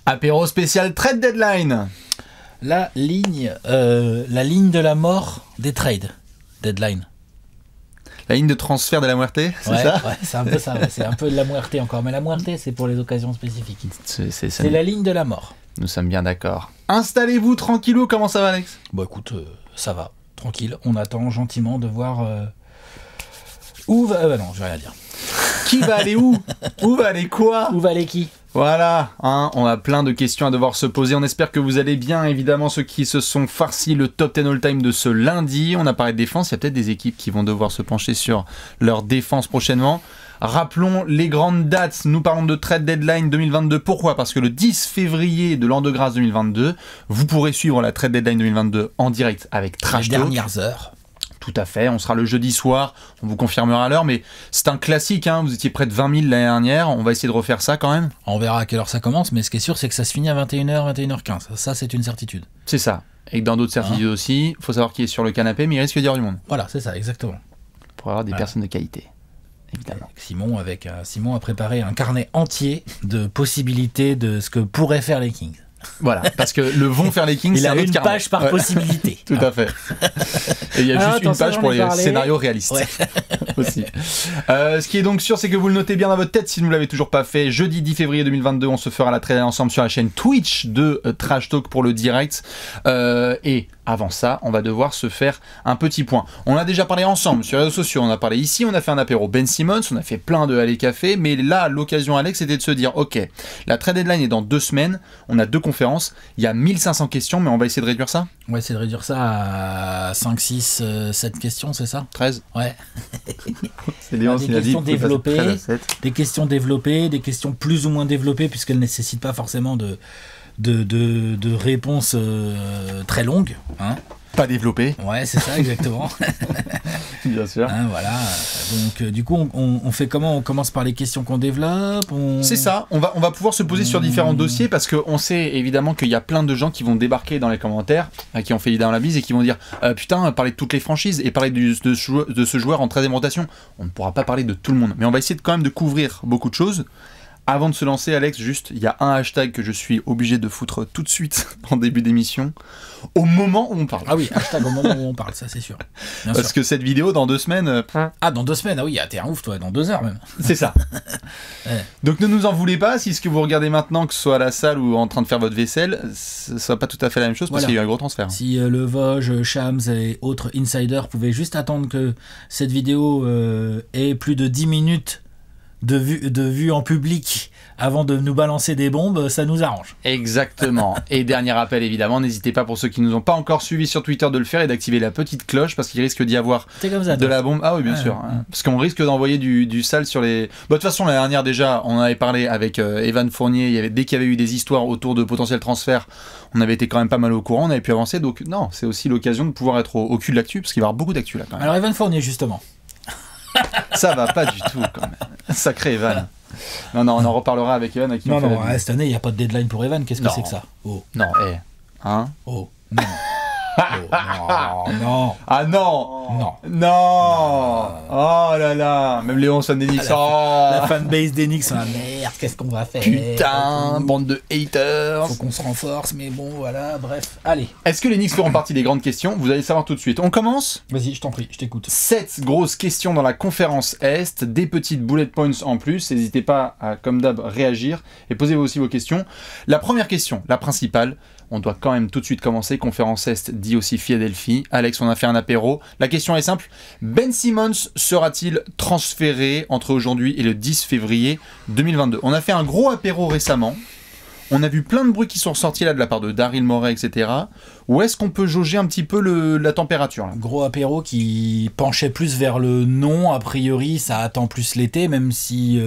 Apéro spécial trade deadline. La ligne de la mort des trades. Deadline. La ligne de transfert de la muerte, c'est ça? Ouais, c'est un peu ça. Ouais. C'est un peu de la muerte encore. Mais la muerte, c'est pour les occasions spécifiques. C'est la ligne de la mort. Nous sommes bien d'accord. Installez-vous tranquillou, comment ça va, Alex? Bon, écoute, ça va. Tranquille. On attend gentiment de voir où va... non, je vais rien dire. Qui va aller où? Où va aller quoi? Où va aller qui? Voilà, hein, on a plein de questions à devoir se poser. On espère que vous allez bien, évidemment, ceux qui se sont farcis le top 10 all-time de ce lundi. On a parlé de défense, il y a peut-être des équipes qui vont devoir se pencher sur leur défense prochainement. Rappelons les grandes dates, nous parlons de trade deadline 2022. Pourquoi? Parce que le 10 février de l'an de grâce 2022, vous pourrez suivre la trade deadline 2022 en direct avec Trash Talk. Les dernières heures. Tout à fait, on sera le jeudi soir, on vous confirmera l'heure, mais c'est un classique, hein. Vous étiez près de 20 000 l'année dernière, on va essayer de refaire ça quand même. On verra à quelle heure ça commence, mais ce qui est sûr, c'est que ça se finit à 21h, 21h15. Ça, c'est une certitude. C'est ça, et dans d'autres certitudes aussi, il faut savoir qui est sur le canapé, mais il risque d'y avoir du monde. Voilà, c'est ça, exactement. Pour avoir des personnes de qualité, évidemment. Simon a préparé un carnet entier de possibilités de ce que pourraient faire les Kings. Voilà, parce que le vont faire les Kings, c'est un autre carnet. Il a une page par possibilité. Tout à fait. Et il y a juste une page pour les scénarios réalistes. Ouais. Aussi. Ce qui est donc sûr, c'est que vous le notez bien dans votre tête si vous ne l'avez toujours pas fait. Jeudi 10 février 2022, on se fera la trade ensemble sur la chaîne Twitch de Trash Talk pour le direct. Et avant ça, on va devoir se faire un petit point. On a déjà parlé ensemble sur les réseaux sociaux, on a parlé ici, on a fait un apéro Ben Simmons, on a fait plein de Allez Café, mais là, l'occasion, Alex, c'était de se dire, ok, la trade deadline est dans 2 semaines, on a 2 conférences, il y a 1500 questions, mais on va essayer de réduire ça? On va essayer de réduire ça à 5, 6, 7 questions, c'est ça? 13? Ouais. C'est Léon qui a dit des questions développées, des questions plus ou moins développées, puisqu'elles ne nécessitent pas forcément de réponses très longues. Hein. Pas développées. Ouais, c'est ça, exactement. Bien sûr. Hein, voilà. Donc, du coup, on fait comment? On commence par les questions qu'on développe. C'est ça. On va pouvoir se poser sur différents dossiers parce qu'on sait évidemment qu'il y a plein de gens qui vont débarquer dans les commentaires, qui ont fait évidemment la bise et qui vont dire putain, parler de toutes les franchises et parler de ce joueur en 13e rotation. On ne pourra pas parler de tout le monde. Mais on va essayer quand même de couvrir beaucoup de choses. Avant de se lancer, Alex, juste, il y a un hashtag que je suis obligé de foutre tout de suite en début d'émission, au moment où on parle. Ah oui, hashtag au moment où on parle, ça c'est sûr. Parce que cette vidéo, dans 2 semaines... Ah, dans 2 semaines, ah oui, t'es un ouf, toi, dans 2 heures même. C'est ça. Ouais. Donc ne nous en voulez pas, si ce que vous regardez maintenant, que ce soit à la salle ou en train de faire votre vaisselle, ce soit pas tout à fait la même chose, parce qu'il y a eu un gros transfert. Si le Vosges, Shams et autres insiders pouvaient juste attendre que cette vidéo ait plus de 10 minutes de vue en public avant de nous balancer des bombes, ça nous arrange. Exactement. Et dernier rappel, évidemment, n'hésitez pas pour ceux qui ne nous ont pas encore suivis sur Twitter de le faire et d'activer la petite cloche parce qu'il risque d'y avoir de la bombe. Ah oui, bien sûr. Hein. Parce qu'on risque d'envoyer du sale sur les... Bon, de toute façon, la dernière déjà, on avait parlé avec Evan Fournier, dès qu'il y avait eu des histoires autour de potentiels transferts, on avait été quand même pas mal au courant, on avait pu avancer, donc non, c'est aussi l'occasion de pouvoir être au cul de l'actu, parce qu'il va y avoir beaucoup d'actu là quand même. Alors Evan Fournier, justement. Ça va pas du tout quand même. Sacré Evan. Non, on en reparlera avec Evan. Non, cette année, il n'y a pas de deadline pour Evan. Qu'est-ce que c'est que ça? Non, Hein? Non. Non. Ah non. Non. Oh là là. Même Léon Sondenix. La fanbase d'Enix, merde, qu'est-ce qu'on va faire? Putain, bande de haters. Faut qu'on se renforce, mais bon, voilà, bref. Allez. Est-ce que les Knicks feront partie des grandes questions? Vous allez savoir tout de suite. On commence? Vas-y, je t'en prie, je t'écoute. 7 grosses questions dans la conférence Est, des petites bullet points en plus. N'hésitez pas à, comme d'hab, réagir et posez aussi vos questions. La première question, la principale, on doit quand même tout de suite commencer. Conférence Est dit aussi Philadelphie. Alex, on a fait un apéro. La question est simple. Ben Simmons sera-t-il transféré entre aujourd'hui et le 10 février 2022? On a fait un gros apéro récemment. On a vu plein de bruits qui sont ressortis là de la part de Daryl Morey, etc. Où est-ce qu'on peut jauger un petit peu la température là? Gros apéro qui penchait plus vers le non. A priori, ça attend plus l'été, même si...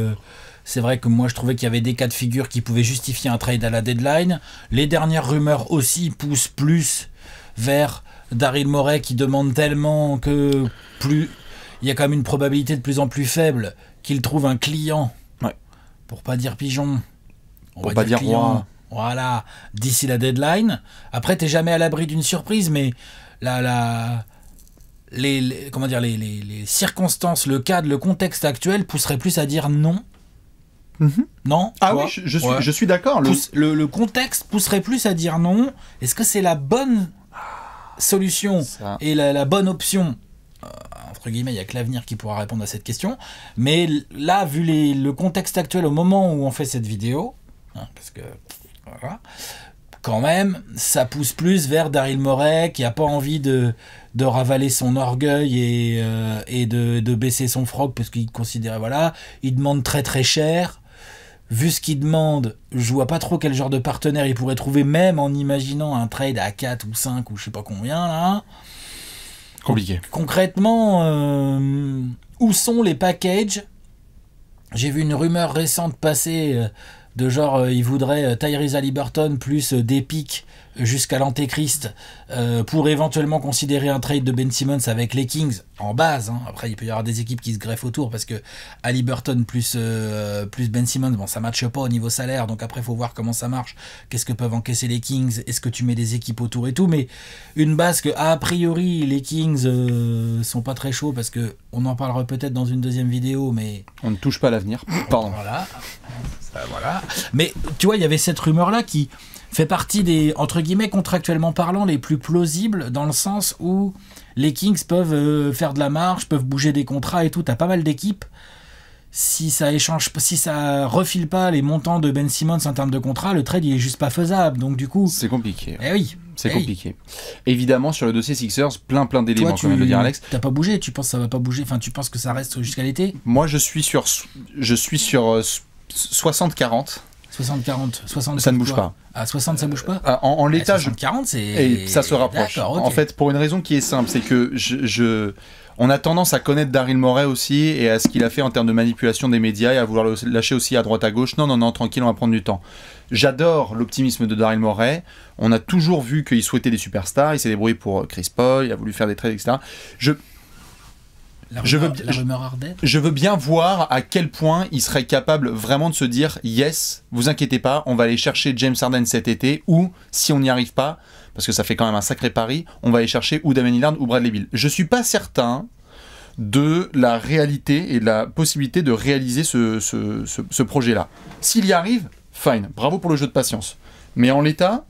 C'est vrai que moi je trouvais qu'il y avait des cas de figure qui pouvaient justifier un trade à la deadline. Les dernières rumeurs aussi poussent plus vers Daryl Morey qui demande tellement que il y a quand même une probabilité de plus en plus faible qu'il trouve un client. Ouais. Pour pas dire pigeon. Pour pas dire roi. Voilà. D'ici la deadline. Après t'es jamais à l'abri d'une surprise, mais les circonstances, le cadre, le contexte actuel pousserait plus à dire non. Non? Ah Tu oui, vois je suis d'accord. Le contexte pousserait plus à dire non. Est-ce que c'est la bonne solution et la bonne option? Entre guillemets, il n'y a que l'avenir qui pourra répondre à cette question. Mais là, vu le contexte actuel au moment où on fait cette vidéo, parce que voilà, quand même, ça pousse plus vers Daryl Morey qui n'a pas envie de ravaler son orgueil et de baisser son froc parce qu'il considérait, voilà, il demande très très cher. Vu ce qu'il demande, je vois pas trop quel genre de partenaire il pourrait trouver, même en imaginant un trade à 4 ou 5 ou je sais pas combien là. Compliqué. Concrètement, où sont les packages? J'ai vu une rumeur récente passer de genre il voudrait Tyrese Haliburton plus des pics jusqu'à l'Antéchrist pour éventuellement considérer un trade de Ben Simmons avec les Kings en base. Après, il peut y avoir des équipes qui se greffent autour parce que Haliburton plus Ben Simmons, bon, ça ne matche pas au niveau salaire. Donc après, il faut voir comment ça marche. Qu'est-ce que peuvent encaisser les Kings? Est-ce que tu mets des équipes autour et tout? Mais une base que, a priori, les Kings sont pas très chauds parce que on en parlera peut-être dans une deuxième vidéo, mais... On ne touche pas à l'avenir. Pardon. Voilà. Mais tu vois, il y avait cette rumeur-là qui fait partie des, entre guillemets, contractuellement parlant, les plus plausibles, dans le sens où les Kings peuvent faire de la marge, peuvent bouger des contrats et tout. T'as pas mal d'équipes. Si ça refile pas les montants de Ben Simmons en termes de contrat, le trade il est juste pas faisable. Donc du coup, c'est compliqué. Oui. C'est compliqué. Évidemment, sur le dossier Sixers, plein d'éléments, comme vient de le dire Alex. T'as pas bougé, tu penses que ça va pas bouger, enfin tu penses que ça reste jusqu'à l'été? Moi, je suis sur 60-40. 60-40. Ça ne bouge pas. À 60, ça bouge pas? En l'état, 60-40, c'est... Et ça se rapproche. Okay. En fait, pour une raison qui est simple, c'est que on a tendance à connaître Daryl Morey aussi et à ce qu'il a fait en termes de manipulation des médias et à vouloir le lâcher aussi à droite à gauche. Non, tranquille, on va prendre du temps. J'adore l'optimisme de Daryl Morey. On a toujours vu qu'il souhaitait des superstars. Il s'est débrouillé pour Chris Paul, il a voulu faire des trades, etc. Je veux bien voir à quel point il serait capable vraiment de se dire yes, vous inquiétez pas, on va aller chercher James Harden cet été, ou si on n'y arrive pas, parce que ça fait quand même un sacré pari, on va aller chercher ou Damian Lillard ou Bradley Beal. Je suis pas certain de la réalité et de la possibilité de réaliser ce projet-là. S'il y arrive, fine, bravo pour le jeu de patience. Mais en l'état,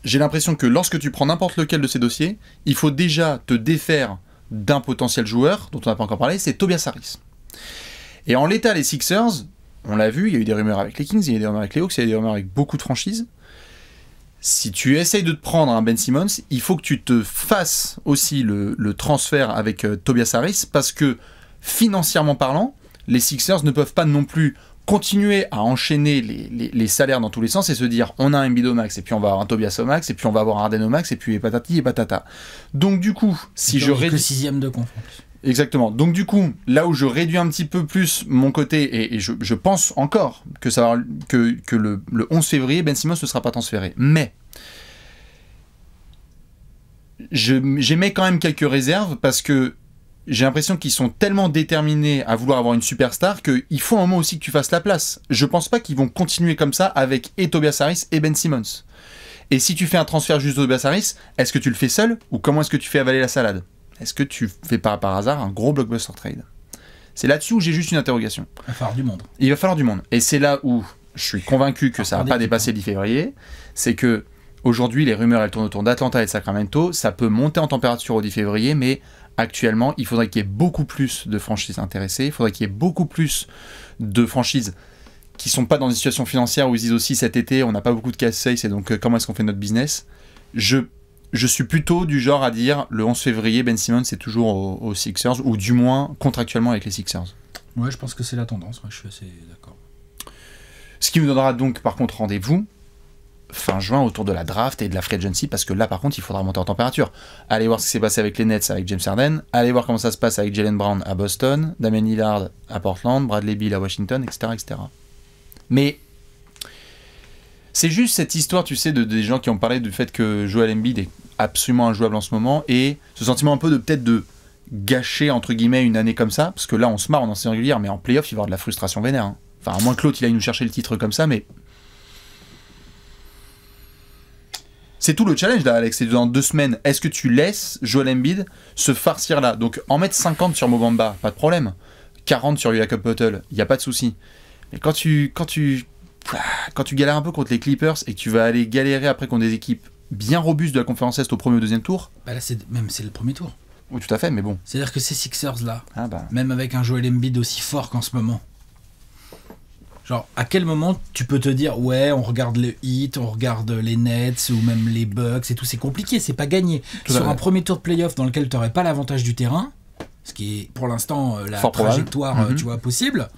j'ai l'impression que lorsque tu prends n'importe lequel de ces dossiers, il faut déjà te défaire d'un potentiel joueur, dont on n'a pas encore parlé, c'est Tobias Harris. Et en l'état, les Sixers, on l'a vu, il y a eu des rumeurs avec les Kings, il y a eu des rumeurs avec les Hawks, il y a eu des rumeurs avec beaucoup de franchises. Si tu essayes de te prendre un Ben Simmons, il faut que tu te fasses aussi le transfert avec Tobias Harris, parce que financièrement parlant, les Sixers ne peuvent pas non plus continuer à enchaîner les salaires dans tous les sens et se dire on a un Embiid au max et puis on va avoir un Tobias au max et puis on va avoir un Harden au max et puis patati et patata. Donc du coup, si je réduis... que 6ème de conf. Exactement. Donc du coup, là où je réduis un petit peu plus mon côté, et je pense encore que, que le 11 février, Ben Simmons ne sera pas transféré. Mais j'émets quand même quelques réserves parce que j'ai l'impression qu'ils sont tellement déterminés à vouloir avoir une superstar qu'il faut un moment aussi que tu fasses la place. Je pense pas qu'ils vont continuer comme ça avec et Tobias Harris et Ben Simmons. Et si tu fais un transfert juste de Tobias Harris, est-ce que tu le fais seul ou comment est-ce que tu fais avaler la salade? Est-ce que tu fais par hasard un gros blockbuster trade? C'est là-dessus où j'ai juste une interrogation. Il va falloir du monde. Il va falloir du monde. Et c'est là où je suis convaincu que ça va pas dépasser le 10 février. C'est que aujourd'hui, les rumeurs elles tournent autour d'Atlanta et de Sacramento. Ça peut monter en température au 10 février, mais actuellement, il faudrait qu'il y ait beaucoup plus de franchises intéressées. Il faudrait qu'il y ait beaucoup plus de franchises qui sont pas dans une situation financière où ils disent aussi cet été, on n'a pas beaucoup de cash sales et donc comment est-ce qu'on fait notre business? Je suis plutôt du genre à dire le 11 février, Ben Simmons c'est toujours aux Sixers, ou du moins contractuellement avec les Sixers. Ouais, je pense que c'est la tendance, ouais, je suis assez d'accord. Ce qui me donnera donc par contre rendez-vous fin juin autour de la draft et de la free agency, parce que là par contre il faudra monter en température. Allez voir ce qui s'est passé avec les Nets avec James Harden, allez voir comment ça se passe avec Jaylen Brown à Boston, Damian Lillard à Portland, Bradley Beal à Washington, etc. Mais c'est juste cette histoire, tu sais, des gens qui ont parlé du fait que Joel Embiid est absolument injouable en ce moment, et ce sentiment un peu de peut-être de gâcher entre guillemets une année comme ça, parce que là on se marre en saison régulière, mais en playoff il va y avoir de la frustration vénère. Hein. Enfin à moins que l'autre il aille nous chercher le titre comme ça, mais c'est tout le challenge là, Alex. C'est dans 2 semaines. Est-ce que tu laisses Joel Embiid se farcir là? Donc en mettre 50 sur Mo Bamba, pas de problème. 40 sur Jakob Poeltl, il n'y a pas de souci. Mais quand tu galères un peu contre les Clippers et que tu vas aller galérer après contre des équipes bien robustes de la conférence Est au premier ou deuxième tour... Bah là, c'est le premier tour. Oui, tout à fait, mais bon. C'est-à-dire que ces Sixers-là, même avec un Joel Embiid aussi fort qu'en ce moment, genre, à quel moment tu peux te dire, ouais, on regarde le Heat, on regarde les Nets ou même les Bucks et tout, c'est compliqué, c'est pas gagné. Sur un premier tour de playoff dans lequel tu n'aurais pas l'avantage du terrain, ce qui est pour l'instant la fort trajectoire tu vois, possible,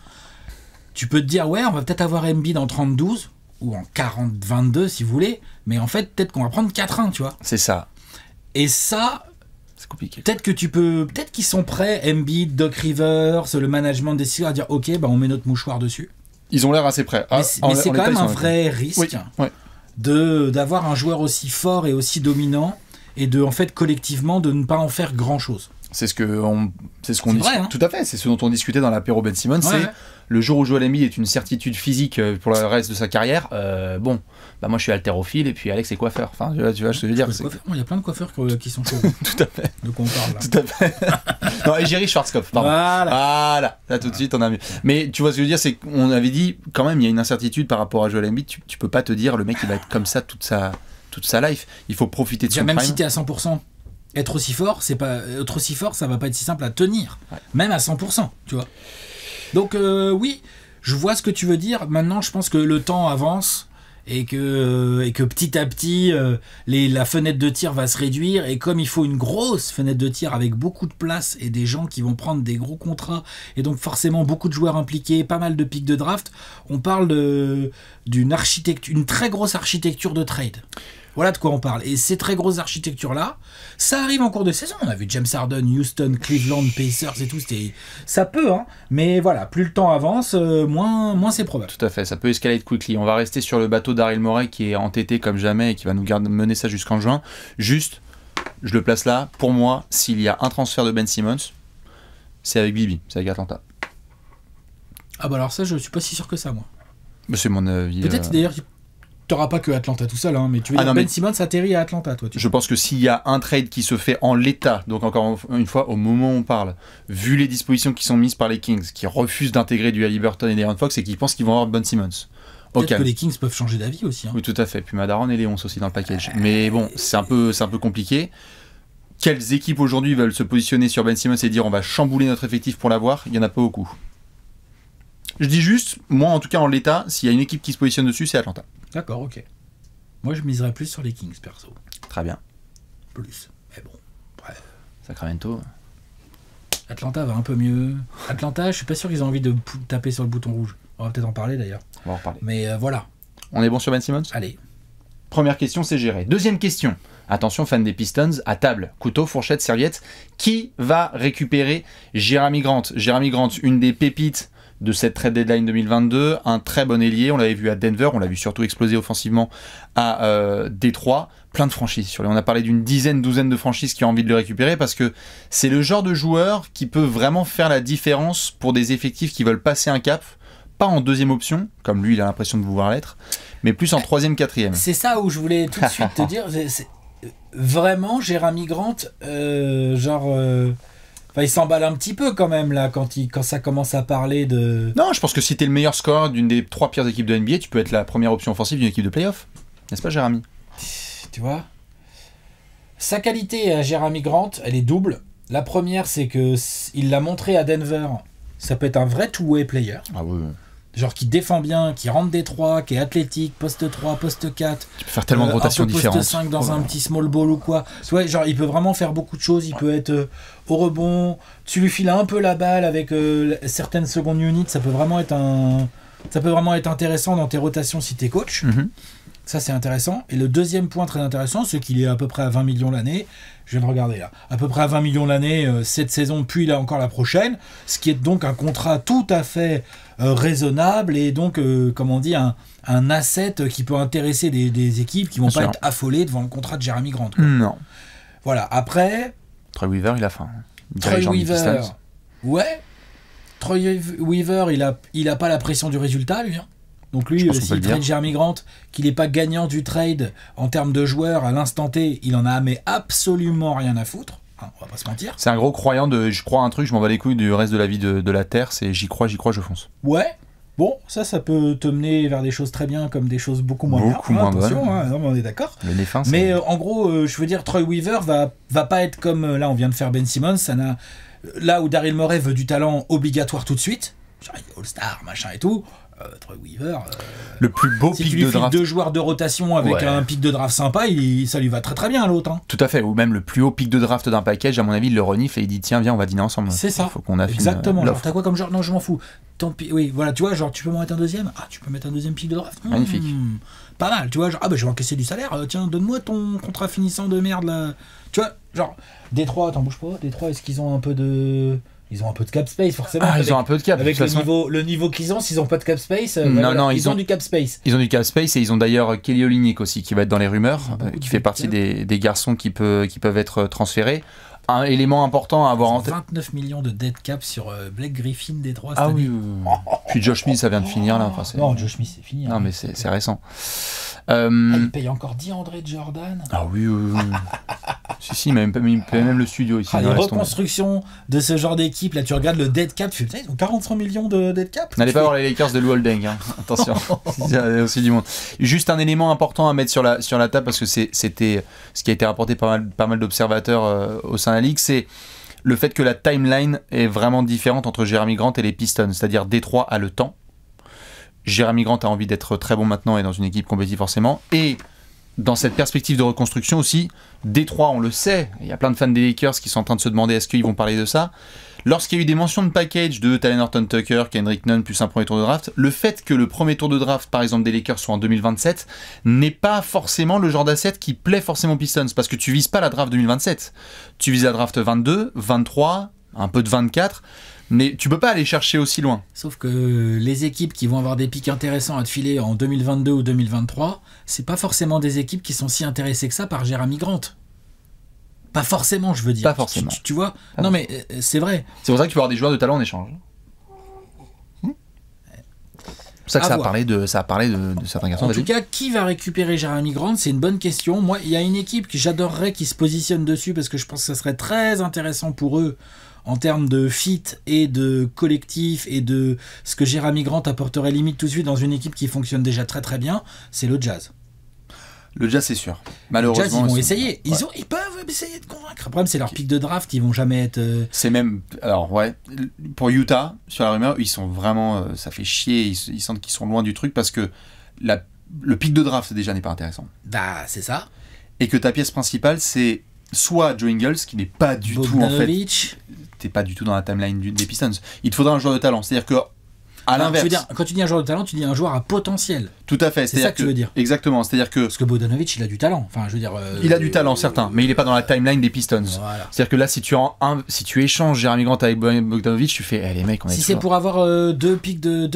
tu peux te dire, ouais, on va peut-être avoir Embiid en 30-12 ou en 40-22 si vous voulez, mais en fait, peut-être qu'on va prendre 4-1, tu vois. C'est ça. Et ça... C'est compliqué. Peut-être qu'ils sont prêts, Embiid, Doc Rivers, le management des Sixers, à dire ok, bah on met notre mouchoir dessus. Ils ont l'air assez prêts. Mais c'est quand même un vrai risque d'avoir un joueur aussi fort et aussi dominant et de en fait collectivement de ne pas en faire grand chose. C'est ce qu'on discute. Hein. Tout à fait, c'est ce dont on discutait dans l'apéro Ben Simmons. C'est le jour où Joel Embiid est une certitude physique pour le reste de sa carrière. Bon, bah moi je suis haltérophile et puis Alex est coiffeur. Enfin, tu vois, je te veux dire. Il y a plein de coiffeurs qui sont chauds. Tout à fait. De quoi on parle là. Tout à fait. Non, et Jerry Schwarzkopf, pardon. Voilà. Là tout de suite on a mieux. Mais tu vois ce que je veux dire, c'est qu'on avait dit quand même il y a une incertitude par rapport à Joel Embiid. Tu peux pas te dire le mec il va être comme ça toute sa life. Il faut profiter de son même prime. si t'es à 100%. Être aussi fort, ça va pas être si simple à tenir, même à 100%, tu vois. Donc oui, je vois ce que tu veux dire. Maintenant, je pense que le temps avance et que petit à petit, la fenêtre de tir va se réduire. Et comme il faut une grosse fenêtre de tir avec beaucoup de place et des gens qui vont prendre des gros contrats et donc forcément beaucoup de joueurs impliqués, pas mal de pics de draft, on parle d'une très grosse architecture de trade. Voilà de quoi on parle. Et ces très grosses architectures-là, ça arrive en cours de saison. On a vu James Harden, Houston, Cleveland, Pacers et tout. Ça peut, hein. Mais voilà, plus le temps avance, moins c'est probable. Tout à fait, ça peut escalate quickly. On va rester sur le bateau d'Daryl Morey qui est entêté comme jamais et qui va nous mener ça jusqu'en juin. Juste, je le place là. Pour moi, s'il y a un transfert de Ben Simmons, c'est avec Bibi, c'est avec Atlanta. Ah bah alors ça, je suis pas si sûr que ça, moi. C'est mon avis. Peut-être d'ailleurs... T'auras pas que Atlanta tout seul, hein, mais tu veux dire Ben Simmons atterrit à Atlanta, toi. Je pense que s'il y a un trade qui se fait en l'état, donc encore une fois, au moment où on parle, vu les dispositions qui sont mises par les Kings, qui refusent d'intégrer du Haliburton et De'Aaron Fox, et qui pensent qu'ils vont avoir Ben Simmons. Peut-être que les Kings peuvent changer d'avis aussi. Hein. Oui, tout à fait. Puis Madaron et Léonce aussi dans le package. Mais bon, c'est un peu compliqué. Quelles équipes aujourd'hui veulent se positionner sur Ben Simmons et dire on va chambouler notre effectif pour l'avoir? Il n'y en a pas beaucoup. Je dis juste, moi en tout cas en l'état, s'il y a une équipe qui se positionne dessus, c'est Atlanta. D'accord, ok. Moi, je miserais plus sur les Kings, perso. Très bien. Plus. Mais bon, bref. Sacramento. Atlanta va un peu mieux. Atlanta, je suis pas sûr qu'ils aient envie de taper sur le bouton rouge. On va peut-être en parler, d'ailleurs. On va en reparler. Mais voilà. On est bon sur Ben Simmons? Allez. Première question, c'est géré. Deuxième question. Attention, fans des Pistons, à table, couteau, fourchette, serviette. Qui va récupérer Jerami Grant? Jerami Grant, une des pépites de cette trade deadline 2022, un très bon ailier, on l'avait vu à Denver, on l'a vu surtout exploser offensivement à Détroit, plein de franchises. On a parlé d'une douzaine de franchises qui ont envie de le récupérer parce que c'est le genre de joueur qui peut vraiment faire la différence pour des effectifs qui veulent passer un cap, pas en deuxième option, comme lui il a l'impression de vouloir l'être, mais plus en troisième, quatrième. C'est ça où je voulais tout de suite te dire, vraiment Jerami Grant, Enfin, il s'emballe un petit peu quand même là quand ça commence à parler de... Non, je pense que si t'es le meilleur score d'une des 3 pires équipes de NBA, tu peux être la première option offensive d'une équipe de playoff. N'est-ce pas, Jerami? Tu vois, sa qualité à Jerami Grant, elle est double. La première, c'est que il l'a montré à Denver. Ça peut être un vrai two-way player. Ah oui. Genre qui défend bien, qui rentre des 3, qui est athlétique, poste 3, poste 4. Tu peux faire tellement de rotations différentes. Poste 5 dans un petit small ball ou quoi. Ouais, genre il peut vraiment faire beaucoup de choses. Il peut être au rebond. Tu lui files un peu la balle avec certaines secondes units. Ça peut vraiment être intéressant dans tes rotations si t'es coach. Mm-hmm. Ça, c'est intéressant. Et le deuxième point très intéressant, c'est qu'il est à peu près à 20 millions l'année. Je viens de regarder là. À peu près à 20 millions l'année cette saison, puis là encore la prochaine. Ce qui est donc un contrat tout à fait raisonnable et donc, comme on dit, un asset qui peut intéresser des équipes qui vont pas être affolées devant le contrat de Jerami Grant. Quoi. Non. Voilà. Après... Troy Weaver, il a faim. Troy Weaver. Ouais. Troy Weaver, il a pas la pression du résultat, lui. Hein. Donc lui, s'il trade Jerami Grant, qu'il n'est pas gagnant du trade en termes de joueurs à l'instant T, il en a mais absolument rien à foutre. Hein, on va pas se mentir. C'est un gros croyant de je crois un truc, je m'en bats les couilles du reste de la vie de la Terre, c'est j'y crois, je fonce. Ouais, Bon, ça peut te mener vers des choses très bien comme des choses beaucoup moins bien. Attention, bonnes. Non, mais on est d'accord. Le défunt, mais en gros, je veux dire, Troy Weaver va pas être comme là, on vient de faire Ben Simmons. Là où Daryl Morey veut du talent obligatoire tout de suite, genre All-Star, machin et tout. Troy Weaver. Le plus beau si pic tu lui de draft. 2 joueurs de rotation avec un pic de draft sympa, ça lui va très très bien à l'autre. Hein. Tout à fait. Ou même le plus haut pic de draft d'un package, à mon avis, il le renifle et il dit tiens, viens, on va dîner ensemble. C'est ça. Faut qu'on affine. Exactement. Alors, t'as quoi comme genre? Non, je m'en fous. Oui, voilà, tu vois, genre, tu peux m'en mettre un deuxième. Ah, tu peux mettre un deuxième pic de draft. Magnifique. Pas mal, tu vois. Genre, je vais encaisser du salaire. Tiens, donne-moi ton contrat finissant de merde là. Tu vois, genre, Détroit, t'en bouges pas. Détroit, est-ce qu'ils ont un peu de. Ils ont un peu de cap space, forcément. Ils ont un peu de cap. Avec le niveau qu'ils ont, s'ils ont pas de cap space, non, ils ont du cap space. Ils ont du cap space et ils ont d'ailleurs Kelly Olynyk aussi, qui va être dans les rumeurs, qui fait partie des garçons qui peuvent être transférés. Un élément important à avoir en tête. 29 millions de dead cap sur Blake Griffin des 3 Ah oui. Puis Josh Smith, ça vient de finir là. Enfin, non, Josh Smith, c'est fini. Non, mais c'est récent. Il paye encore DeAndre Jordan. Ah oui. si, mais il paye même le studio ici. Les reconstructions de ce genre d'équipe, là tu regardes le dead cap, tu fais putain, ils ont 45 millions de dead cap. N'allez pas voir les Lakers de Lou Holding, hein. Attention. Il y a aussi du monde. Juste un élément important à mettre sur la table, parce que c'était ce qui a été rapporté par pas mal d'observateurs au sein de la Ligue, c'est le fait que la timeline est vraiment différente entre Jeremy Grant et les Pistons. C'est-à-dire Détroit a le temps. Jeremy Grant a envie d'être très bon maintenant et dans une équipe compétitive forcément. Et dans cette perspective de reconstruction aussi, Détroit, on le sait, il y a plein de fans des Lakers qui sont en train de se demander est-ce qu'ils vont parler de ça. Lorsqu'il y a eu des mentions de package de Talen Horton-Tucker, Kendrick Nunn plus un premier tour de draft, le fait que le premier tour de draft, par exemple des Lakers, soit en 2027, n'est pas forcément le genre d'asset qui plaît forcément aux Pistons, parce que tu vises pas la draft 2027. Tu vises la draft 22, 23, un peu de 24, mais tu peux pas aller chercher aussi loin. Sauf que les équipes qui vont avoir des pics intéressants à te filer en 2022 ou 2023, c'est pas forcément des équipes qui sont si intéressées que ça par Jeremy Grant. Pas forcément, je veux dire. Pas forcément. Tu vois ? Non, mais c'est vrai. C'est pour ça que tu peux avoir des joueurs de talent en échange. C'est pour ça que ça a parlé de certains garçons. En tout cas, qui va récupérer Jeremy Grant ? C'est une bonne question. Moi, il y a une équipe que j'adorerais qui se positionne dessus parce que je pense que ça serait très intéressant pour eux en termes de fit et de collectif et de ce que Jeremy Grant apporterait limite tout de suite dans une équipe qui fonctionne déjà très très bien, c'est le Jazz. Le Jazz, c'est sûr. Malheureusement, le Jazz, ils vont essayer. Ils peuvent essayer de convaincre. Le problème, c'est leur pic de draft. Ils vont jamais être. C'est même. Alors, ouais. Pour Utah, sur la rumeur, ils sont vraiment. Ça fait chier. Ils sentent qu'ils sont loin du truc parce que le pic de draft, déjà, n'est pas intéressant. Bah, c'est ça. Et que ta pièce principale, c'est soit Joe Ingles, qui n'est pas du tout, en fait. T'es pas du tout dans la timeline des Pistons. Il te faudra un joueur de talent. C'est-à-dire que. À l'inverse. Quand tu dis un joueur de talent, tu dis un joueur à potentiel. Tout à fait. C'est ça que tu veux dire. Exactement. C'est-à-dire que. Parce que Bogdanovic, il a du talent. Enfin, je veux dire. Il a du talent, certain, mais il n'est pas dans la timeline des Pistons. Voilà. C'est-à-dire que là, si tu échanges Jeremy Grant avec Bogdanovic, tu fais, les mecs, on est. Si c'est pour avoir deux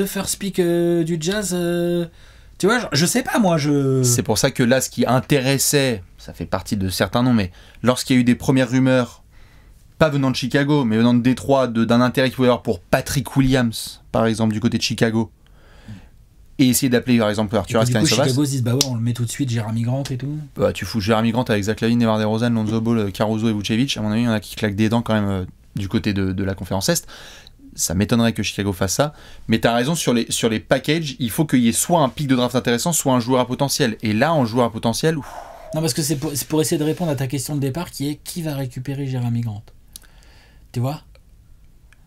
first pick du Jazz, tu vois, je sais pas, moi, C'est pour ça que là, ce qui intéressait, ça fait partie de certains noms, mais lorsqu'il y a eu des premières rumeurs. Pas venant de Chicago, mais venant de Détroit, d'un intérêt qu'il pouvait y avoir pour Patrick Williams, par exemple, du côté de Chicago. Et essayer d'appeler, par exemple, Arthur Ascari. Du coup, Chicago se dit, bah ouais, on le met tout de suite, Jeremy Grant et tout. Bah, tu fous Jeremy Grant avec Zach LaVine, Demar DeRozan, Lonzo Ball, Caruso et Vucevic. À mon avis, il y en a qui claquent des dents quand même du côté de la conférence Est. Ça m'étonnerait que Chicago fasse ça. Mais tu as raison, sur les packages, il faut qu'il y ait soit un pic de draft intéressant, soit un joueur à potentiel. Et là, en joueur à potentiel... Non, parce que c'est pour essayer de répondre à ta question de départ, qui est qui va récupérer Jeremy Grant ? Tu vois ?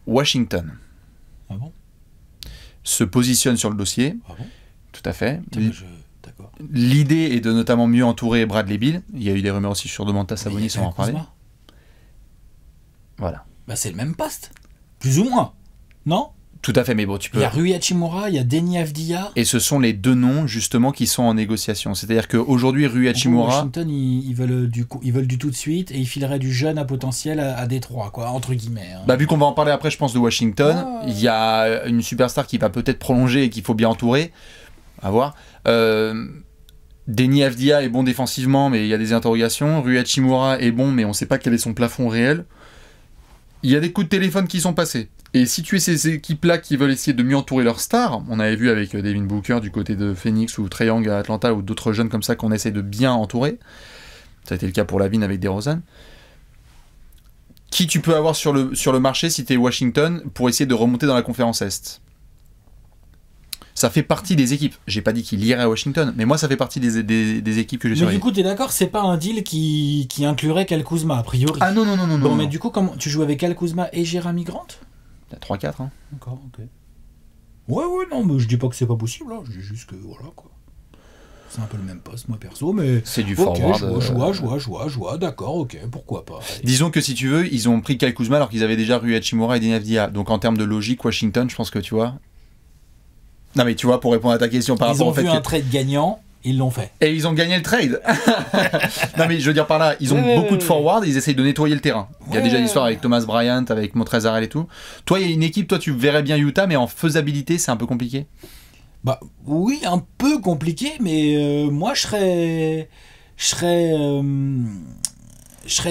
Washington. Ah bon ? Se positionne sur le dossier. Ah bon ? Tout à fait. D'accord. L'idée est de notamment mieux entourer Bradley Beal. Il y a eu des rumeurs aussi sur Domantas Sabonis, on va en parler. Voilà. Bah c'est le même poste. Plus ou moins. Non ? Tout à fait, mais bon, tu peux... Il y a Rui Hachimura, il y a Deni Avdija. Et ce sont les deux noms, justement, qui sont en négociation. C'est-à-dire qu'aujourd'hui, Rui Hachimura... Washington, ils veulent du tout de suite et ils fileraient du jeune à potentiel à Détroit, quoi, entre guillemets. Hein. Bah, vu qu'on va en parler après, je pense, de Washington, il y a une superstar qui va peut-être prolonger et qu'il faut bien entourer. À voir. Deni Avdija est bon défensivement, mais il y a des interrogations. Rui Hachimura est bon, mais on ne sait pas quel est son plafond réel. Il y a des coups de téléphone qui sont passés. Et si tu es ces équipes-là qui veulent essayer de mieux entourer leurs stars, on avait vu avec Devin Booker du côté de Phoenix ou Trae Young à Atlanta ou d'autres jeunes comme ça qu'on essaie de bien entourer. Ça a été le cas pour LaVine avec DeRozan. Qui tu peux avoir sur le marché si tu es Washington pour essayer de remonter dans la conférence Est ? Ça fait partie des équipes. J'ai pas dit qu'il irait à Washington, mais moi, ça fait partie des équipes que je Mais surveille. du coup, t'es d'accord, c'est pas un deal qui inclurait Kyle Kuzma, a priori. Ah non. Bon, mais du coup, comment tu joues avec Kyle Kuzma et Jeremy Grant? T'as 3-4, hein. D'accord, ok. Ouais, non, mais je dis pas que c'est pas possible, hein. Je dis juste que, voilà, quoi. C'est un peu le même poste, moi, perso, mais... C'est du ok, forward. joie, d'accord, ok, pourquoi pas. Allez. Disons que si tu veux, ils ont pris Kyle Kuzma alors qu'ils avaient déjà Rui Hachimura et Deni Avdija. Donc en termes de logique, Washington, je pense que tu vois... Non mais tu vois, pour répondre à ta question par rapport au fait Ils ont vu un trade gagnant, ils l'ont fait. Et ils ont gagné le trade. Non mais je veux dire par là, ils ont beaucoup de forward, ils essayent de nettoyer le terrain. Il y a déjà l'histoire avec Thomas Bryant, avec Montrezl Harrell et tout. Toi, il y a une équipe, toi tu verrais bien Utah, mais en faisabilité, c'est un peu compliqué. Bah oui, un peu compliqué, mais moi je serais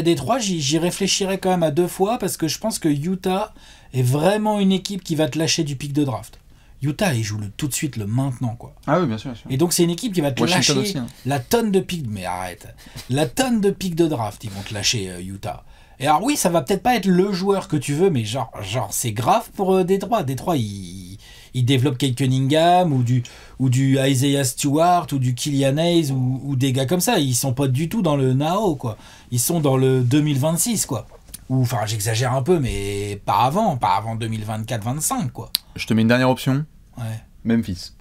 Détroit, j'y réfléchirais quand même à 2 fois parce que je pense que Utah est vraiment une équipe qui va te lâcher du pic de draft. Utah, ils jouent tout de suite le maintenant, quoi. Ah oui, bien sûr. Et donc c'est une équipe qui va te Washington lâcher aussi, hein. la tonne de pic, mais arrête, la tonne de pic de draft, ils vont te lâcher Utah. Et alors oui, ça va peut-être pas être le joueur que tu veux, mais genre c'est grave pour Détroit. Détroit, ils développent Kate Cunningham ou du Isaiah Stewart ou du Killian Hayes ou des gars comme ça. Ils sont pas du tout dans le now, quoi. Ils sont dans le 2026, quoi. Ou enfin, j'exagère un peu, mais pas avant 2024-25, quoi. Je te mets une dernière option. Ouais. Memphis.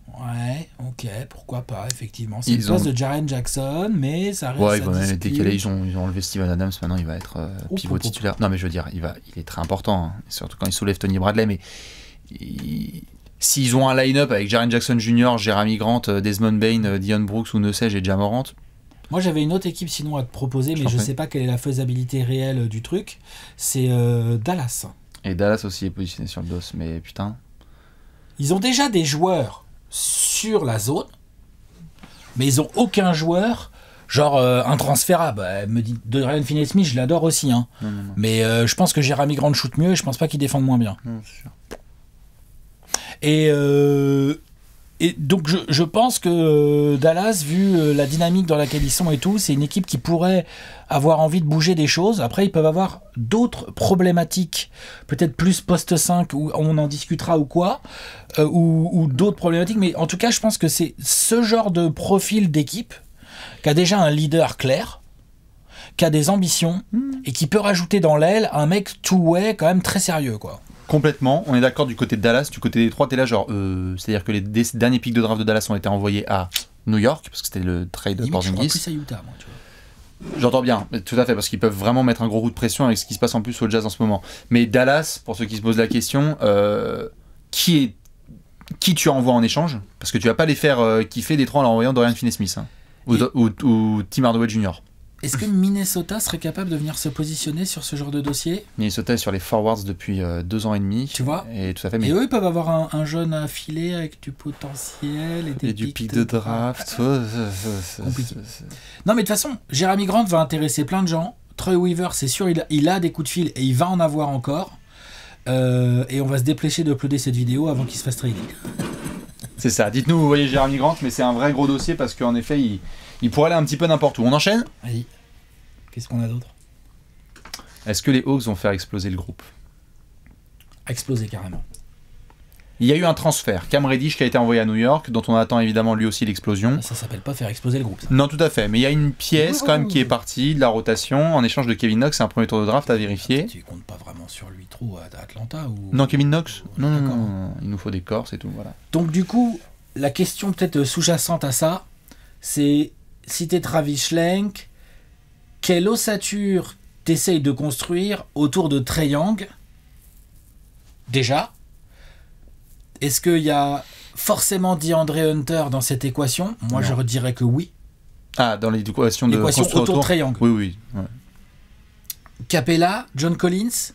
Ouais, ok, pourquoi pas, effectivement. C'est Ils le poste ont- de Jaren Jackson, mais ça reste. Ouais, à ils vont même être discuter. décalés. Ils ont enlevé Steven Adams. Maintenant, il va être pivot Oup. titulaire. Non, mais je veux dire, il est très important. Hein. Surtout quand il soulève Tony Bradley. Mais s'ils ont un line-up avec Jaren Jackson Jr., Jeremy Grant, Desmond Bane, Dion Brooks ou Neusej et Ja Morant. Moi, j'avais une autre équipe sinon à te proposer, mais t'en je prie. sais pas quelle est la faisabilité réelle du truc. C'est Dallas. Et Dallas aussi est positionné sur le dos. Mais putain. Ils ont déjà des joueurs sur la zone, mais ils ont aucun joueur, genre intransférable. Elle me dit Dorian Finney-Smith, je l'adore aussi, hein. Non. Mais je pense que Jeremy Grant shoot mieux et je pense pas qu'il défende moins bien. Non, c'est sûr. Et donc je pense que Dallas, vu la dynamique dans laquelle ils sont et tout, c'est une équipe qui pourrait avoir envie de bouger des choses. Après, ils peuvent avoir d'autres problématiques, peut-être plus post 5, où on en discutera ou quoi, ou d'autres problématiques. Mais en tout cas, je pense que c'est ce genre de profil d'équipe qui a déjà un leader clair, qui a des ambitions, et qui peut rajouter dans l'aile un mec two-way quand même très sérieux, quoi. Complètement, on est d'accord du côté de Dallas, du côté des 3, t'es là genre, c'est-à-dire que les derniers pics de draft de Dallas ont été envoyés à New York, parce que c'était le trade de Limite, je crois Porzingis. plus à Utah, moi, tu vois. J'entends bien, tout à fait, parce qu'ils peuvent vraiment mettre un gros coup de pression avec ce qui se passe en plus au Jazz en ce moment. Mais Dallas, pour ceux qui se posent la question, qui tu envoies en échange? Parce que tu vas pas les faire kiffer des 3 en leur envoyant Dorian Finney-Smith, hein. ou Tim Hardaway Jr. Est-ce que Minnesota serait capable de venir se positionner sur ce genre de dossier? Minnesota est sur les forwards depuis 2 ans et demi. Tu vois? Et tout à fait, mais Et eux, ils peuvent avoir un jeune à filer avec du potentiel et du pic de draft. Compliqué. Non, mais de toute façon, Jeremy Grant va intéresser plein de gens. Troy Weaver, c'est sûr, il a des coups de fil et il va en avoir encore. Et on va se dépêcher d'uploader cette vidéo avant qu'il se fasse trader. C'est ça. Dites-nous, vous voyez Jeremy Grant, mais c'est un vrai gros dossier parce qu'en effet, il pourrait aller un petit peu n'importe où. On enchaîne? Vas-y. Qu'est-ce qu'on a d'autre? Est-ce que les Hawks vont faire exploser le groupe? Exploser carrément. Il y a eu un transfert. Cam Reddish qui a été envoyé à New York, dont on attend évidemment lui aussi l'explosion. Ça s'appelle pas faire exploser le groupe, ça. Non, tout à fait. Mais il y a une pièce quand même qui est partie de la rotation en échange de Kevin Knox. C'est un premier tour de draft à vérifier. Tu comptes pas vraiment sur lui trop à Atlanta ou... Non, Kevin Knox? Non, D'accord. non. Il nous faut des corps, c'est tout. Voilà. Donc du coup, la question peut-être sous-jacente à ça, c'est si t'es Travis Schlenk, quelle ossature t'essayes de construire autour de Trae Young? Déjà, est-ce qu'il y a forcément DeAndre Hunter dans cette équation? Moi, Non. je dirais que oui. Ah, dans l'équation de L'équation construire autour de Trae Young. Oui. Ouais. Capella, John Collins,